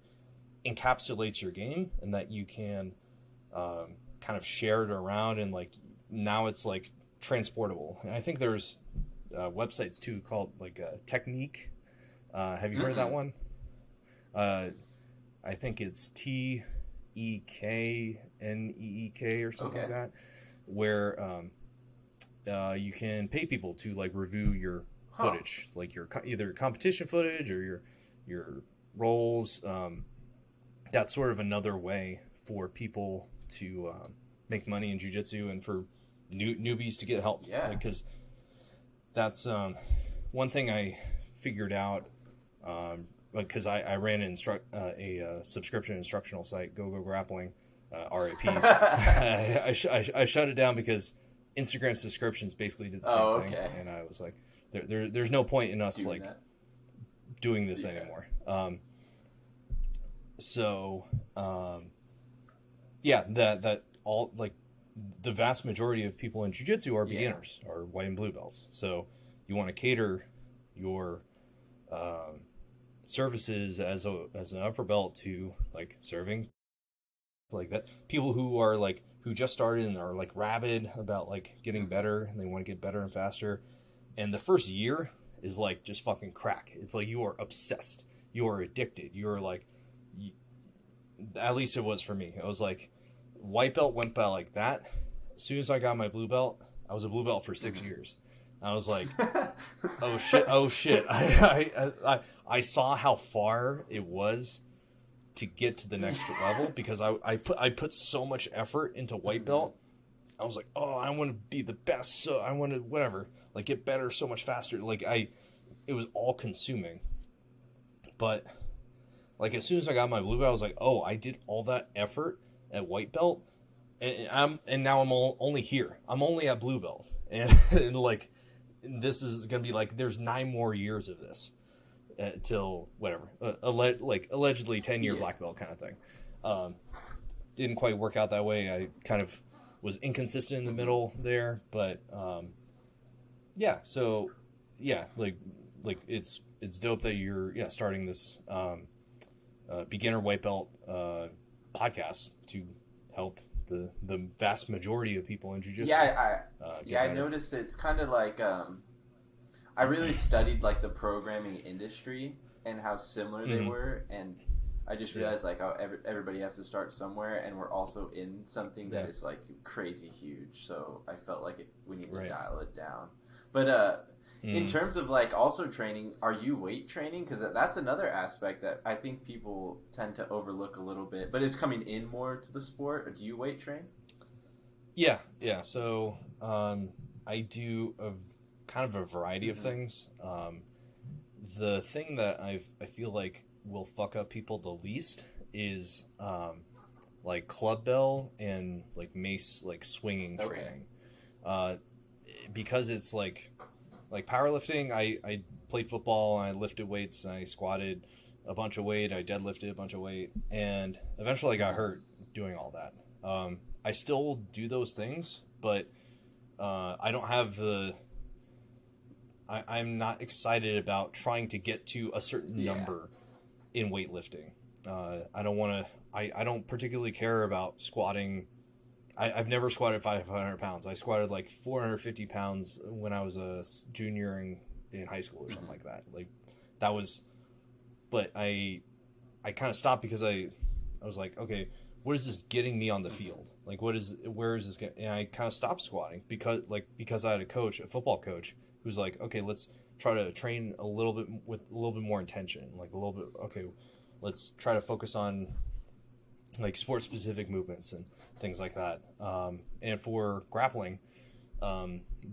encapsulates your game, and that you can kind of share it around, and like now it's like transportable. And I think there's websites too called like Technique. Have you heard of that one? I think it's TEKNEEK or something like that, where you can pay people to like review your footage, like your either competition footage or your roles. That's sort of another way for people to make money in jiu-jitsu, and for newbies to get help. Yeah, because that's one thing I figured out. Because I ran a subscription instructional site, Go Grappling, RAP. I shut it down because Instagram subscriptions basically did the same thing, and I was like, there's no point in us doing this anymore. That all like the vast majority of people in jiu-jitsu are beginners, or white and blue belts. So you want to cater your services as an upper belt to like serving like that, people who just started and are like rabid about like getting better, and they want to get better and faster, and the first year is like just fucking crack. It's like you are obsessed, you are addicted, you're like at least it was for me. I was like, white belt went by like that. As soon as I got my blue belt, I was a blue belt for 6 years. I was like, oh shit. I saw how far it was to get to the next level, because I put so much effort into white belt. I was like, oh, I want to be the best, so I want to whatever, like get better so much faster. Like it was all consuming. But like as soon as I got my blue belt, I was like, oh, I did all that effort at white belt, and now I'm only here. I'm only at blue belt, and like. This is gonna be like there's 9 more years of this till whatever, allegedly 10-year black belt kind of thing. Didn't quite work out that way. I kind of was inconsistent in the middle there, but like it's dope that you're starting this beginner white belt podcasts to help the vast majority of people in jiu-jitsu. I noticed it's kind of like I really studied like the programming industry and how similar they were, and I just realized like everybody has to start somewhere, and we're also in something that is like crazy huge. So I felt like we need to dial it down. But in terms of like also training, are you weight training? Because that's another aspect that I think people tend to overlook a little bit, but it's coming in more to the sport. Or do you weight train? Yeah. So I do kind of a variety of things. The thing that I feel like will fuck up people the least is like club bell and like mace, like swinging training. Because it's like powerlifting. I played football and I lifted weights and I squatted a bunch of weight. I deadlifted a bunch of weight, and eventually I got hurt doing all that. I still do those things, but I don't have I'm not excited about trying to get to a certain number in weightlifting. I don't want to. I don't particularly care about squatting. I've never squatted 500 pounds. I squatted like 450 pounds when I was a junior in high school or something like that. Like that was, but I kind of stopped because I was like, okay, what is this getting me on the field? Like where is this getting? And I kind of stopped squatting because I had a football coach who's like, okay, let's try to train a little bit with a little bit more intention, like a little bit. Okay, let's try to focus on like sport specific movements and things like that. And for grappling,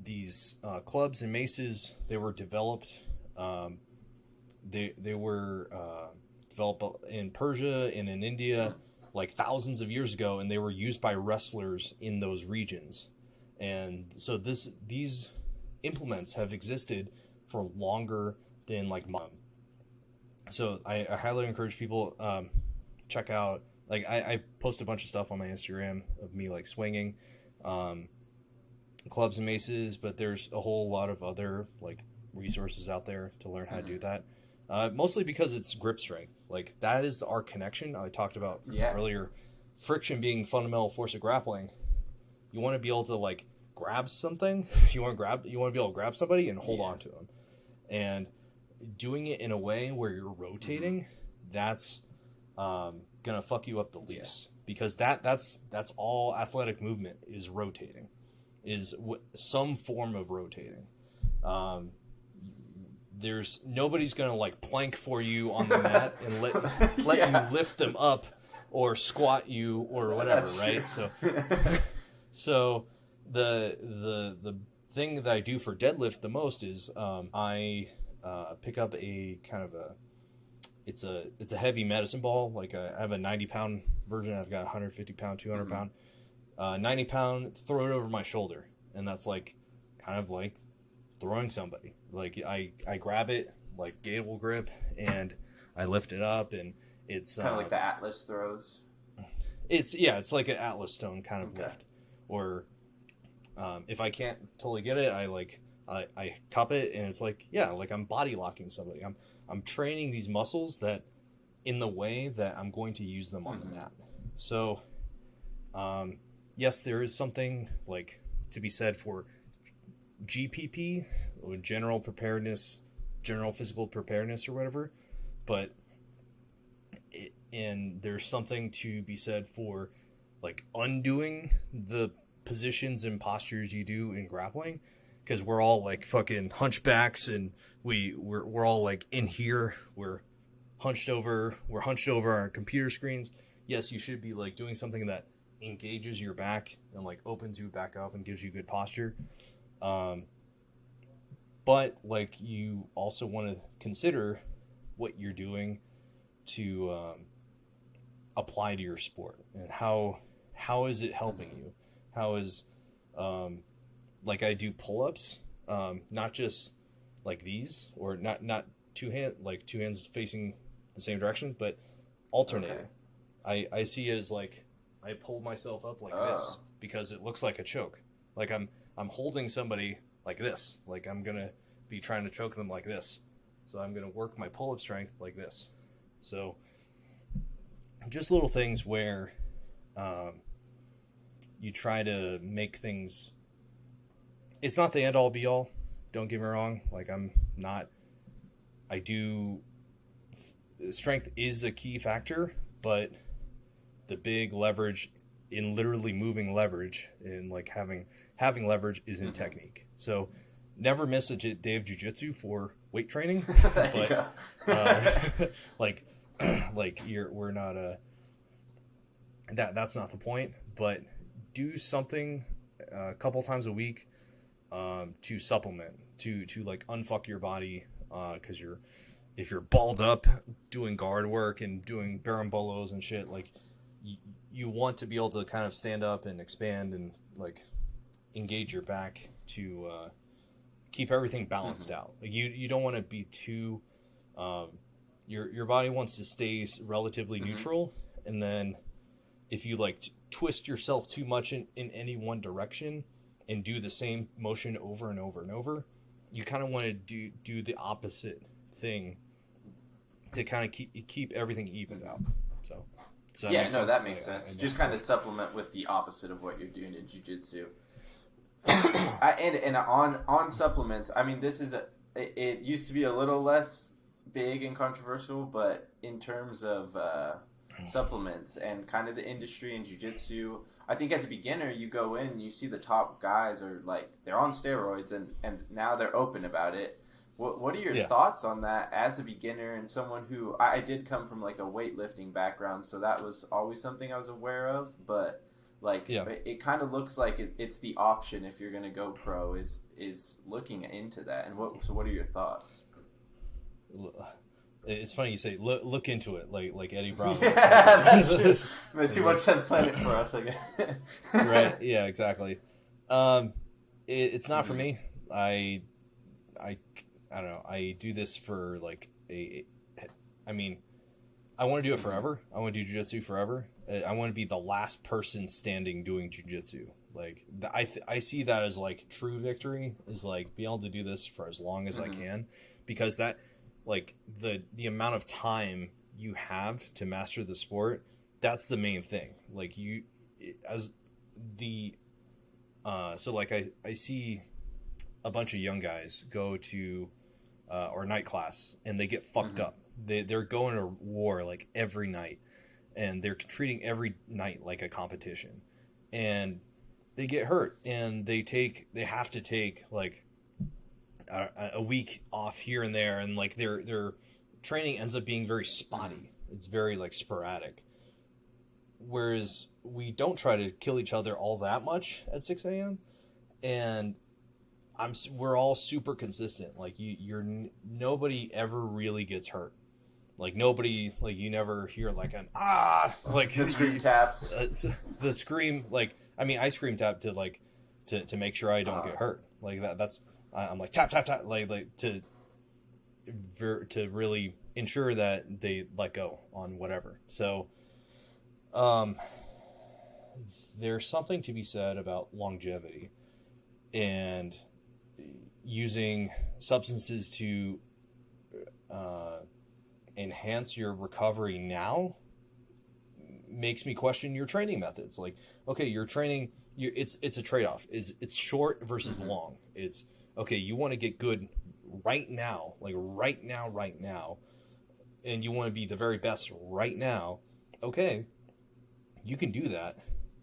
these clubs and maces, they were developed. They were developed in Persia and in India like thousands of years ago, and they were used by wrestlers in those regions. And so these implements have existed for longer than like mom. So I highly encourage people check out. Like I post a bunch of stuff on my Instagram of me like swinging, clubs and maces, but there's a whole lot of other like resources out there to learn how to do that. Mostly because it's grip strength. Like that is our connection I talked about earlier. Friction being fundamental force of grappling. You want to be able to like grab something. You want to be able to grab somebody and hold on to them. And doing it in a way where you're rotating, that's gonna fuck you up the least, because that's all athletic movement is rotating, is some form of rotating. There's nobody's gonna like plank for you on the mat and let you lift them up or squat you or whatever, right? True. So the thing that I do for deadlift the most is I pick up a kind of it's a heavy medicine ball. Like I have a 90-pound version. I've got 150 pound, 200 pound, 90 pound. Throw it over my shoulder, and that's like kind of like throwing somebody. Like I grab it like gable grip, and I lift it up, and it's kind of like the Atlas throws. It's like an Atlas stone kind of lift, or if I can't totally get it, I cup it, and it's like like I'm body locking somebody. I'm training these muscles that in the way that I'm going to use them on the mat. So, yes, there is something like to be said for GPP, or general preparedness, general physical preparedness or whatever, but and there's something to be said for like undoing the positions and postures you do in grappling, because we're all like fucking hunchbacks, and we're all like in here, we're hunched over our computer screens. Yes, you should be like doing something that engages your back and like opens you back up and gives you good posture, but like you also want to consider what you're doing to apply to your sport, and how is it helping you. How is like I do pull-ups, not just like these, or not two hands facing the same direction, but alternating. I see it as like I pull myself up like this because it looks like a choke. Like I'm holding somebody like this. Like I'm gonna be trying to choke them like this. So I'm gonna work my pull-up strength like this. So just little things where you try to make things. It's not the end all be all. Don't get me wrong. Like I'm not. I do. Strength is a key factor, but the big leverage in literally moving leverage and like having leverage is in technique. So never miss a day of jiu-jitsu for weight training, but like we're not that's not the point, but do something a couple times a week to supplement, to like unfuck your body, because if you're balled up doing guard work and doing barambolos and shit, like you want to be able to kind of stand up and expand and like engage your back to keep everything balanced out. Like you don't want to be too your body wants to stay relatively neutral, and then if you like twist yourself too much in any one direction and do the same motion over and over and over, you kind of want to do the opposite thing to kind of keep everything evened out. So yeah, no, that makes sense. Just kind of supplement with the opposite of what you're doing in jiu-jitsu. And on supplements, I mean, it used to be a little less big and controversial, but in terms of supplements and kind of the industry in jiu-jitsu, I think as a beginner, you go in and you see the top guys are like, they're on steroids and now they're open about it. What are your thoughts on that as a beginner and someone who I did come from like a weightlifting background, so that was always something I was aware of, but like it kind of looks like it's the option if you're going to go pro is looking into that. And what are your thoughts? It's funny you say look into it like Eddie Bravo. Yeah, that's just too much 10th Planet for us, I guess. Right? Yeah, exactly. It's not for me. I don't know. I do this for like I mean, I want to do it forever. I want to do jiu-jitsu forever. I want to be the last person standing doing jiu-jitsu. Like I see that as like true victory is like being able to do this for as long as I can, because that like the amount of time you have to master the sport, that's the main thing. Like so like I see a bunch of young guys go to or night class and they get fucked up. They're going to war like every night, and they're treating every night like a competition, and they get hurt, and they have to take like a week off here and there, and like their training ends up being very spotty. It's very like sporadic. Whereas we don't try to kill each other all that much at 6 a.m. and we're all super consistent. Like nobody ever really gets hurt. Like nobody, like you never hear like an like the scream taps. The scream, like I mean, I scream tap to like to make sure I don't get hurt. Like that's I'm like tap tap tap like to really ensure that they let go on whatever. So, there's something to be said about longevity and using substances to enhance your recovery now makes me question your training methods. Like, okay, you're training, it's a trade-off. It's short versus long. It's okay, you want to get good right now, like right now, and you want to be the very best right now. Okay, you can do that,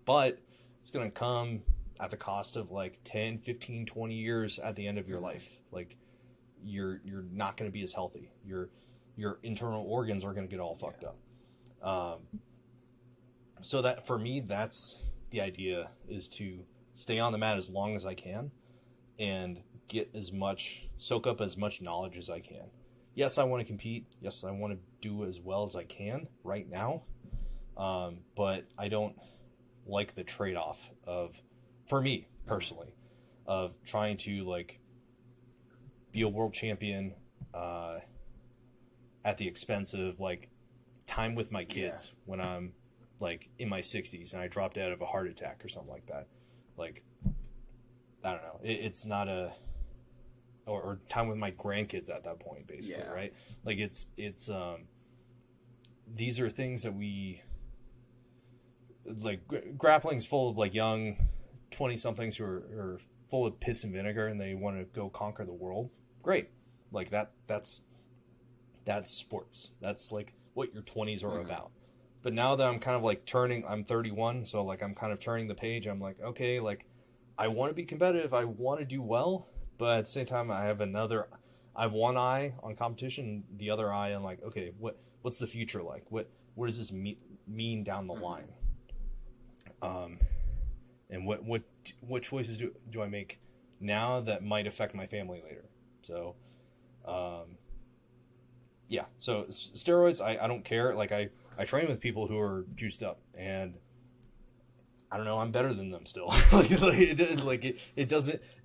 but it's going to come at the cost of like 10, 15, 20 years at the end of your life. Like you're not going to be as healthy. Your internal organs are going to get all fucked up. So that for me, that's the idea, is to stay on the mat as long as I can and soak up as much knowledge as I can. Yes, I want to compete. Yes, I want to do as well as I can right now. But I don't like the trade-off for me personally, of trying to like be a world champion at the expense of like time with my kids when I'm like in my 60s and I dropped out of a heart attack or something like that. Like, I don't know. It's not or time with my grandkids at that point, basically, right? Like it's these are things that we like. Grappling's full of like young 20-somethings who are full of piss and vinegar, and they want to go conquer the world. Great, like that's sports. That's like what your 20s are about. But now that I'm kind of like I'm 31, so like I'm kind of turning the page. I'm like, okay, like I want to be competitive. I want to do well, but at the same time, I have one eye on competition, the other eye on like, okay, what's the future like? What does this mean down the line? And what choices do I make now that might affect my family later? So, yeah. So steroids, I don't care. Like I train with people who are juiced up, and I don't know, I'm better than them still. It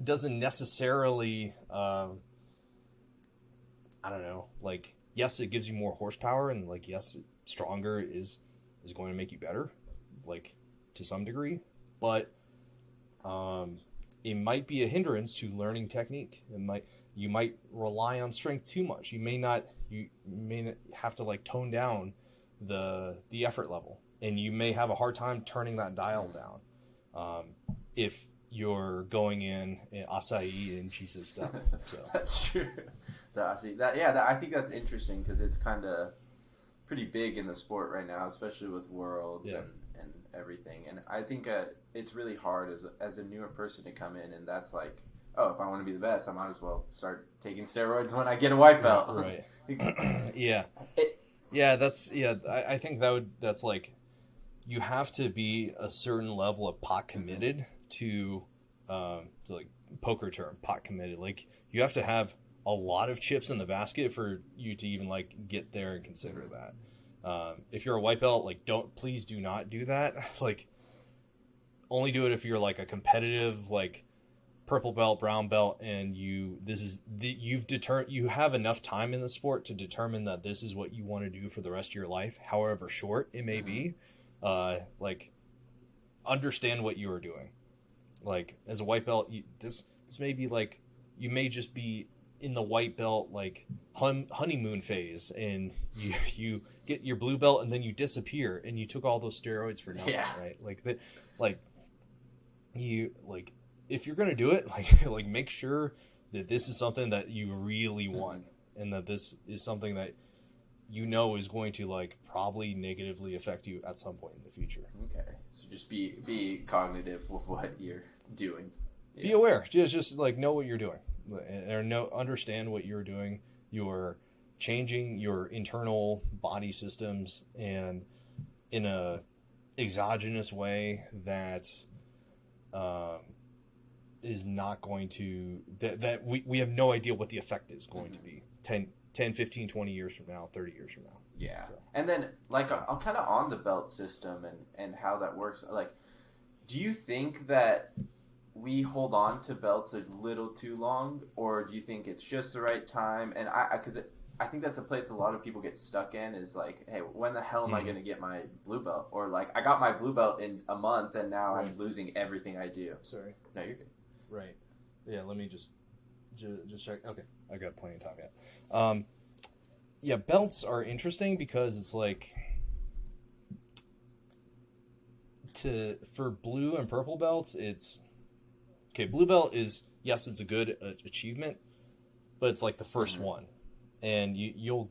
doesn't necessarily. I don't know. Like, yes, it gives you more horsepower, and like, yes, stronger is going to make you better, like to some degree, but it might be a hindrance to learning technique. You might rely on strength too much. You may not have to like tone down the effort level, and you may have a hard time turning that dial down if you're going in acai and Jesus stuff. So. That's true. I think that's interesting because it's kind of pretty big in the sport right now, especially with Worlds and everything. And I think it's really hard as a newer person to come in, and that's like, oh, if I want to be the best, I might as well start taking steroids when I get a white belt. Right. Yeah. I think that's like, you have to be a certain level of pot committed to like poker term, pot committed. Like you have to have a lot of chips in the basket for you to even like get there and consider that. If you're a white belt, like please do not do that. Like only do it if you're like a competitive, like purple belt, brown belt, and you have enough time in the sport to determine that this is what you want to do for the rest of your life, however short it may be. Like understand what you are doing. Like as a white belt, this may be like, you may just be in the white belt like honeymoon phase, and you get your blue belt and then you disappear, and you took all those steroids for nothing, right? Like if you're gonna do it, like make sure that this is something that you really want, and that this is something that you know is going to like probably negatively affect you at some point in the future. Okay, so just be cognitive with what you're doing. Yeah. Be aware. Just like know what you're doing, or understand what you're doing. You're changing your internal body systems, and in a exogenous way that is not going to that we have no idea what the effect is going to be 10, 15, 20 years from now, 30 years from now. Yeah. So. And then, like, I'm kind of on the belt system and how that works. Like, do you think that we hold on to belts a little too long, or do you think it's just the right time? And I think that's a place a lot of people get stuck in, is like, hey, when the hell am I going to get my blue belt? Or like, I got my blue belt in a month, and now I'm losing everything I do. Sorry. No, you're good. Right. Yeah, let me just check. Okay, I got plenty of time yet. Yeah, belts are interesting because it's like, for blue and purple belts, it's okay. Blue belt is, yes, it's a good achievement, but it's like the first one, and you'll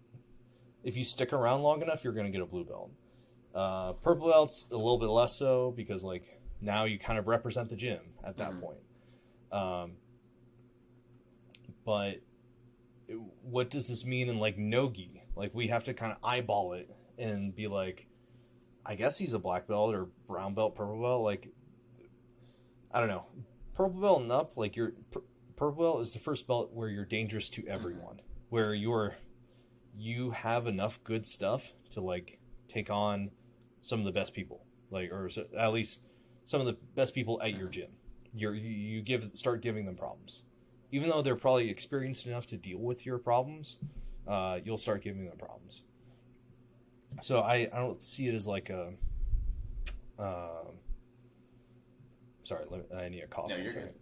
if you stick around long enough, you're going to get a blue belt. Purple belt's a little bit less so, because like now you kind of represent the gym at that point. But what does this mean in like no-gi? Like we have to kind of eyeball it and be like, I guess he's a black belt or brown belt, purple belt. Like, I don't know. Purple belt and up, like purple belt is the first belt where you're dangerous to everyone, where you have enough good stuff to like take on some of the best people, like, or at least some of the best people at your gym. You start giving them problems, even though they're probably experienced enough to deal with your problems. You'll start giving them problems. So I don't see it as like a. Sorry, I need a cough. No, you're good.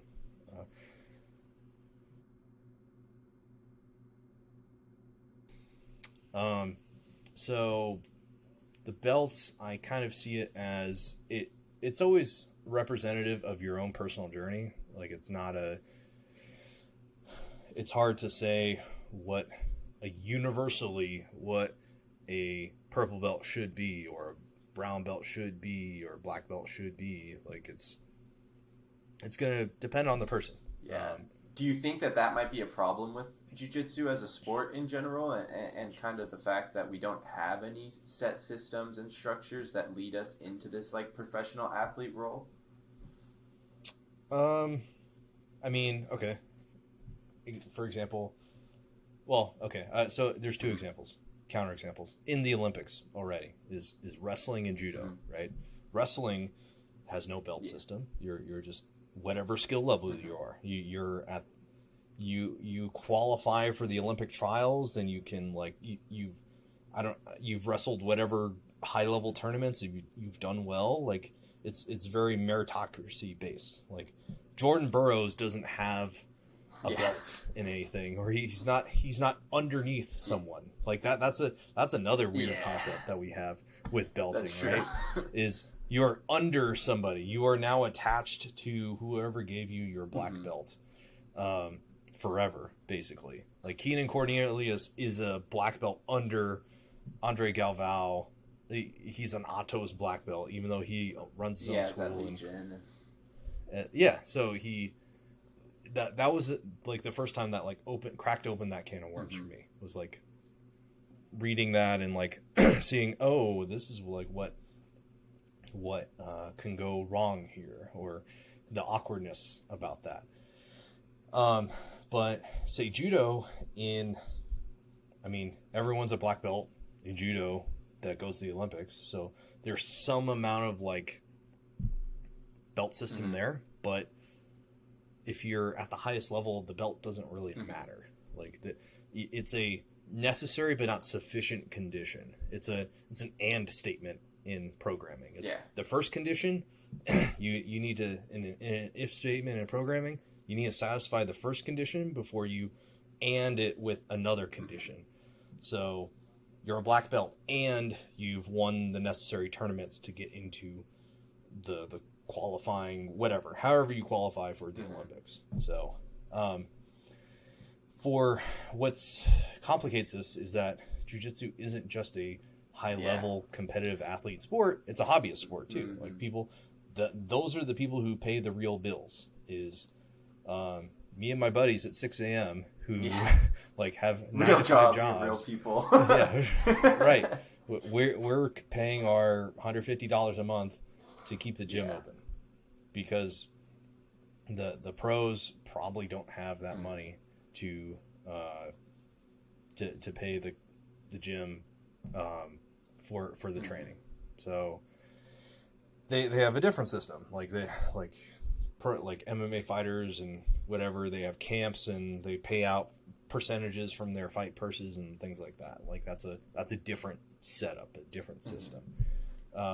So the belts, I kind of see it as it's always representative of your own personal journey. Like it's hard to say what a purple belt should be, or a brown belt should be, or a black belt should be. Like it's going to depend on the person. Yeah. Do you think that might be a problem with jiu-jitsu as a sport in general, and kind of the fact that we don't have any set systems and structures that lead us into this like professional athlete role? I mean, okay. For example, well, okay. So there's two examples, counter examples in the Olympics already is wrestling and judo, right? Wrestling has no belt system. You're just whatever skill level you are. You qualify for the Olympic trials, then you can you've wrestled whatever high level tournaments, you've done well. Like it's very meritocracy based. Like Jordan Burroughs doesn't have a belt in anything, or he's not underneath someone. Like that's another weird concept that we have with belting, right? Is you're under somebody. You are now attached to whoever gave you your black belt. Forever, basically. Like Keenan Cornelius is a black belt under Andre Galvao. He's an Atos black belt, even though he runs his own school. So that was like the first time that like cracked open that can of worms for me. Was like reading that and like seeing, oh, this is like what can go wrong here, or the awkwardness about that. But say judo everyone's a black belt in judo that goes to the Olympics. So there's some amount of like belt system there, but if you're at the highest level, the belt doesn't really matter. Like it's a necessary but not sufficient condition. It's an and statement in programming. It's the first condition. you need to in an if statement in programming. You need to satisfy the first condition before you and it with another condition. So you're a black belt and you've won the necessary tournaments to get into the qualifying, however you qualify for the Olympics. So for what's complicates this is that jiu-jitsu isn't just a high-level competitive athlete sport. It's a hobbyist sport too. Like people, those are the people who pay the real bills. Is me and my buddies at 6 a.m. who like have real jobs. Real people. Right. We're paying our $150 a month to keep the gym open, because the pros probably don't have that money to pay the gym for the training. So they have a different system. Like MMA fighters and whatever, they have camps and they pay out percentages from their fight purses and things like that. Like that's a different setup, a different system.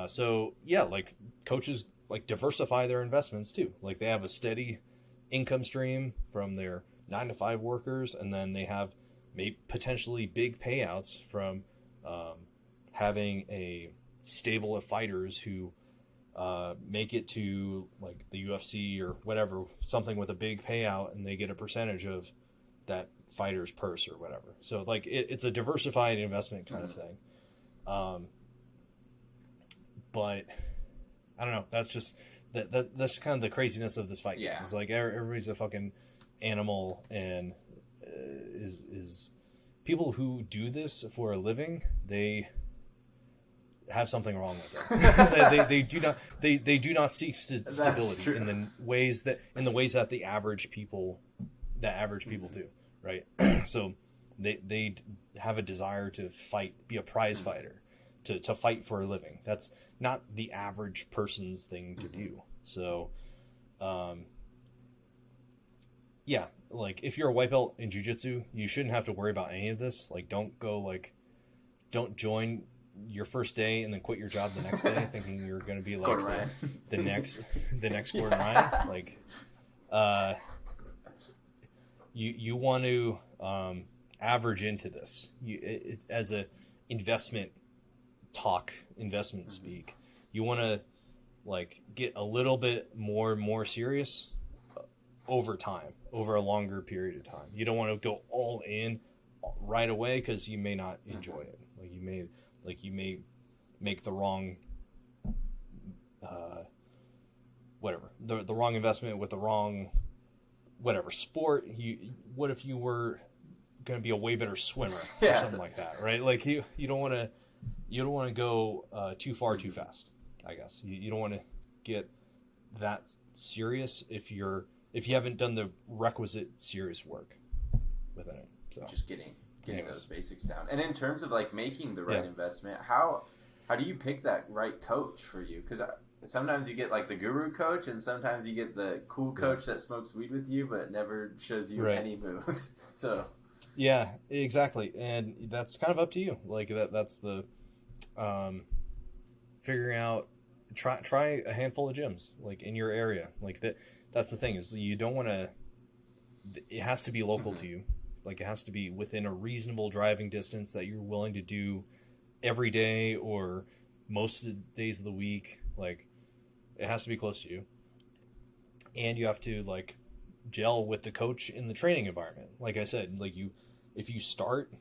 So like coaches like diversify their investments too. Like they have a steady income stream from their 9-to-5 workers, and then they have potentially big payouts from having a stable of fighters who make it to like the UFC or whatever, something with a big payout, and they get a percentage of that fighter's purse or whatever. So like it's a diversified investment kind of thing. But I don't know. That's just that's kind of the craziness of this fight. Yeah. It's like everybody's a fucking animal, and is people who do this for a living, they have something wrong with them. they do not seek stability in the ways that the average people do, right? So they have a desire to fight, be a prize fighter, to fight for a living. That's not the average person's thing to do. So like if you're a white belt in jiu-jitsu, you shouldn't have to worry about any of this. Like don't join your first day and then quit your job the next day thinking you're going to be like the next Gordon Ryan. Like you want to average into this as a investment talk investment speak. You want to like get a little bit more serious over time, over a longer period of time. You don't want to go all in right away because you may not enjoy it. You may make the wrong the wrong investment with the wrong sport. What if you were going to be a way better swimmer or something like that, right? Like you don't want to go too far too fast. I guess you don't want to get that serious if you haven't done the requisite serious work within it. So just getting those basics down. And in terms of like making the right investment, how do you pick that right coach for you? Because sometimes you get like the guru coach, and sometimes you get the cool coach that smokes weed with you but never shows you any moves. So yeah, exactly. And that's kind of up to you. Like that's the figuring out, try a handful of gyms like in your area. Like that's the thing, is you don't want to, it has to be local to you. Like it has to be within a reasonable driving distance that you're willing to do every day or most of the days of the week. Like it has to be close to you, and you have to like gel with the coach in the training environment. Like I said, like if you start,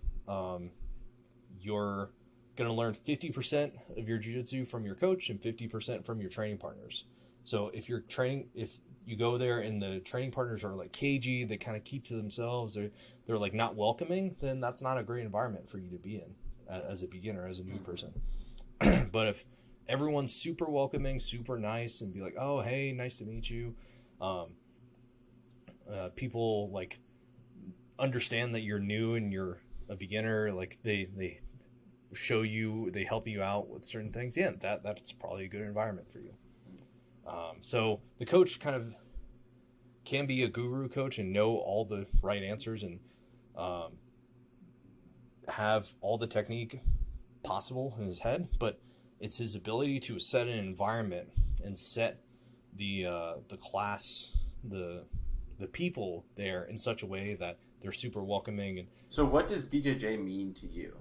you're going to learn 50% of your jiu-jitsu from your coach and 50% from your training partners. So if you go there and the training partners are like cagey, they kind of keep to themselves, they're like not welcoming, then that's not a great environment for you to be in as a beginner, as a new person. But if everyone's super welcoming, super nice, and be like, oh, hey, nice to meet you. People like understand that you're new and you're a beginner. Like they show you, they help you out with certain things. Yeah, that's probably a good environment for you. So the coach kind of can be a guru coach and know all the right answers and have all the technique possible in his head, but it's his ability to set an environment and set the class, the people there in such a way that they're super welcoming. And so what does BJJ mean to you?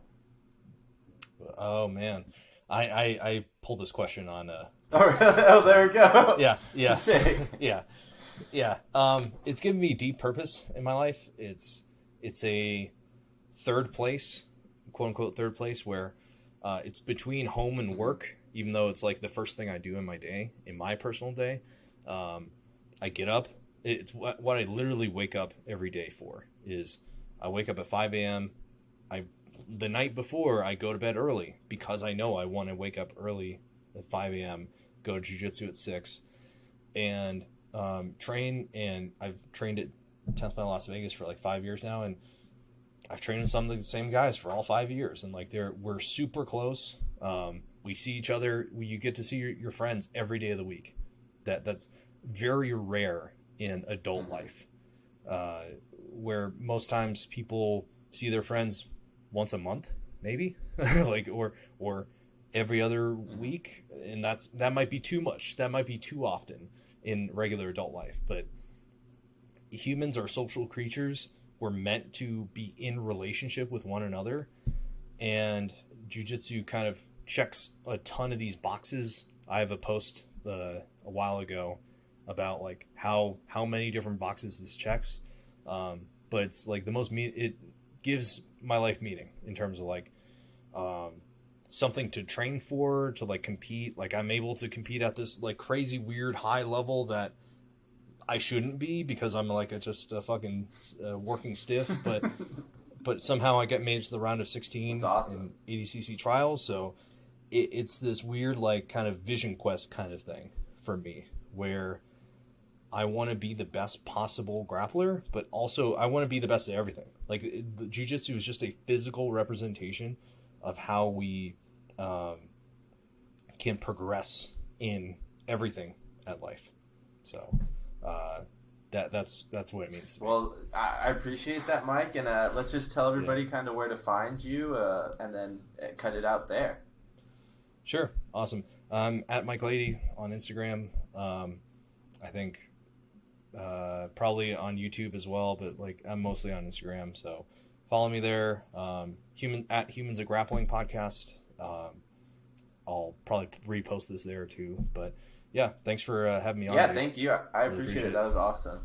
Oh man, I pulled this question on oh, there we go. Yeah. Sick. Yeah. It's given me deep purpose in my life. It's a third place, quote unquote third place, where it's between home and work, even though it's like the first thing I do in my day, in my personal day. I get up. It's what I literally wake up every day for. Is I wake up at 5 a.m. The night before, I go to bed early because I know I want to wake up early at 5 a.m., go to jiu-jitsu at 6, and train. And I've trained at 10th Planet Las Vegas for like 5 years now, and I've trained with some of the same guys for all 5 years, and like we're super close. We see each other. You get to see your friends every day of the week. That's very rare in adult life, where most times people see their friends once a month, maybe, like or every other week, and that might be too much. That might be too often in regular adult life. But humans are social creatures. We're meant to be in relationship with one another, and jiu-jitsu kind of checks a ton of these boxes. I have a post a while ago about like how many different boxes this checks, but it's like the most it gives my life meaning in terms of like something to train for, to like compete. Like I'm able to compete at this like crazy weird high level that I shouldn't be because I'm like just a fucking working stiff, but somehow I get made to the round of 16 That's awesome. in ADCC trials. So it's this weird like kind of vision quest kind of thing for me, where I want to be the best possible grappler, but also I want to be the best at everything. Like the jiu-jitsu is just a physical representation of how we can progress in everything at life. So that's what it means to me. Well, I appreciate that, Mike, and let's just tell everybody kind of where to find you, and then cut it out there. Sure, awesome. At Mike Lady on Instagram. I think probably on YouTube as well, but like I'm mostly on Instagram, so follow me there. Humans at Grappling podcast. I'll probably repost this there too. But yeah, thanks for having me on. Yeah, dude. thank you. I appreciate it. That was awesome.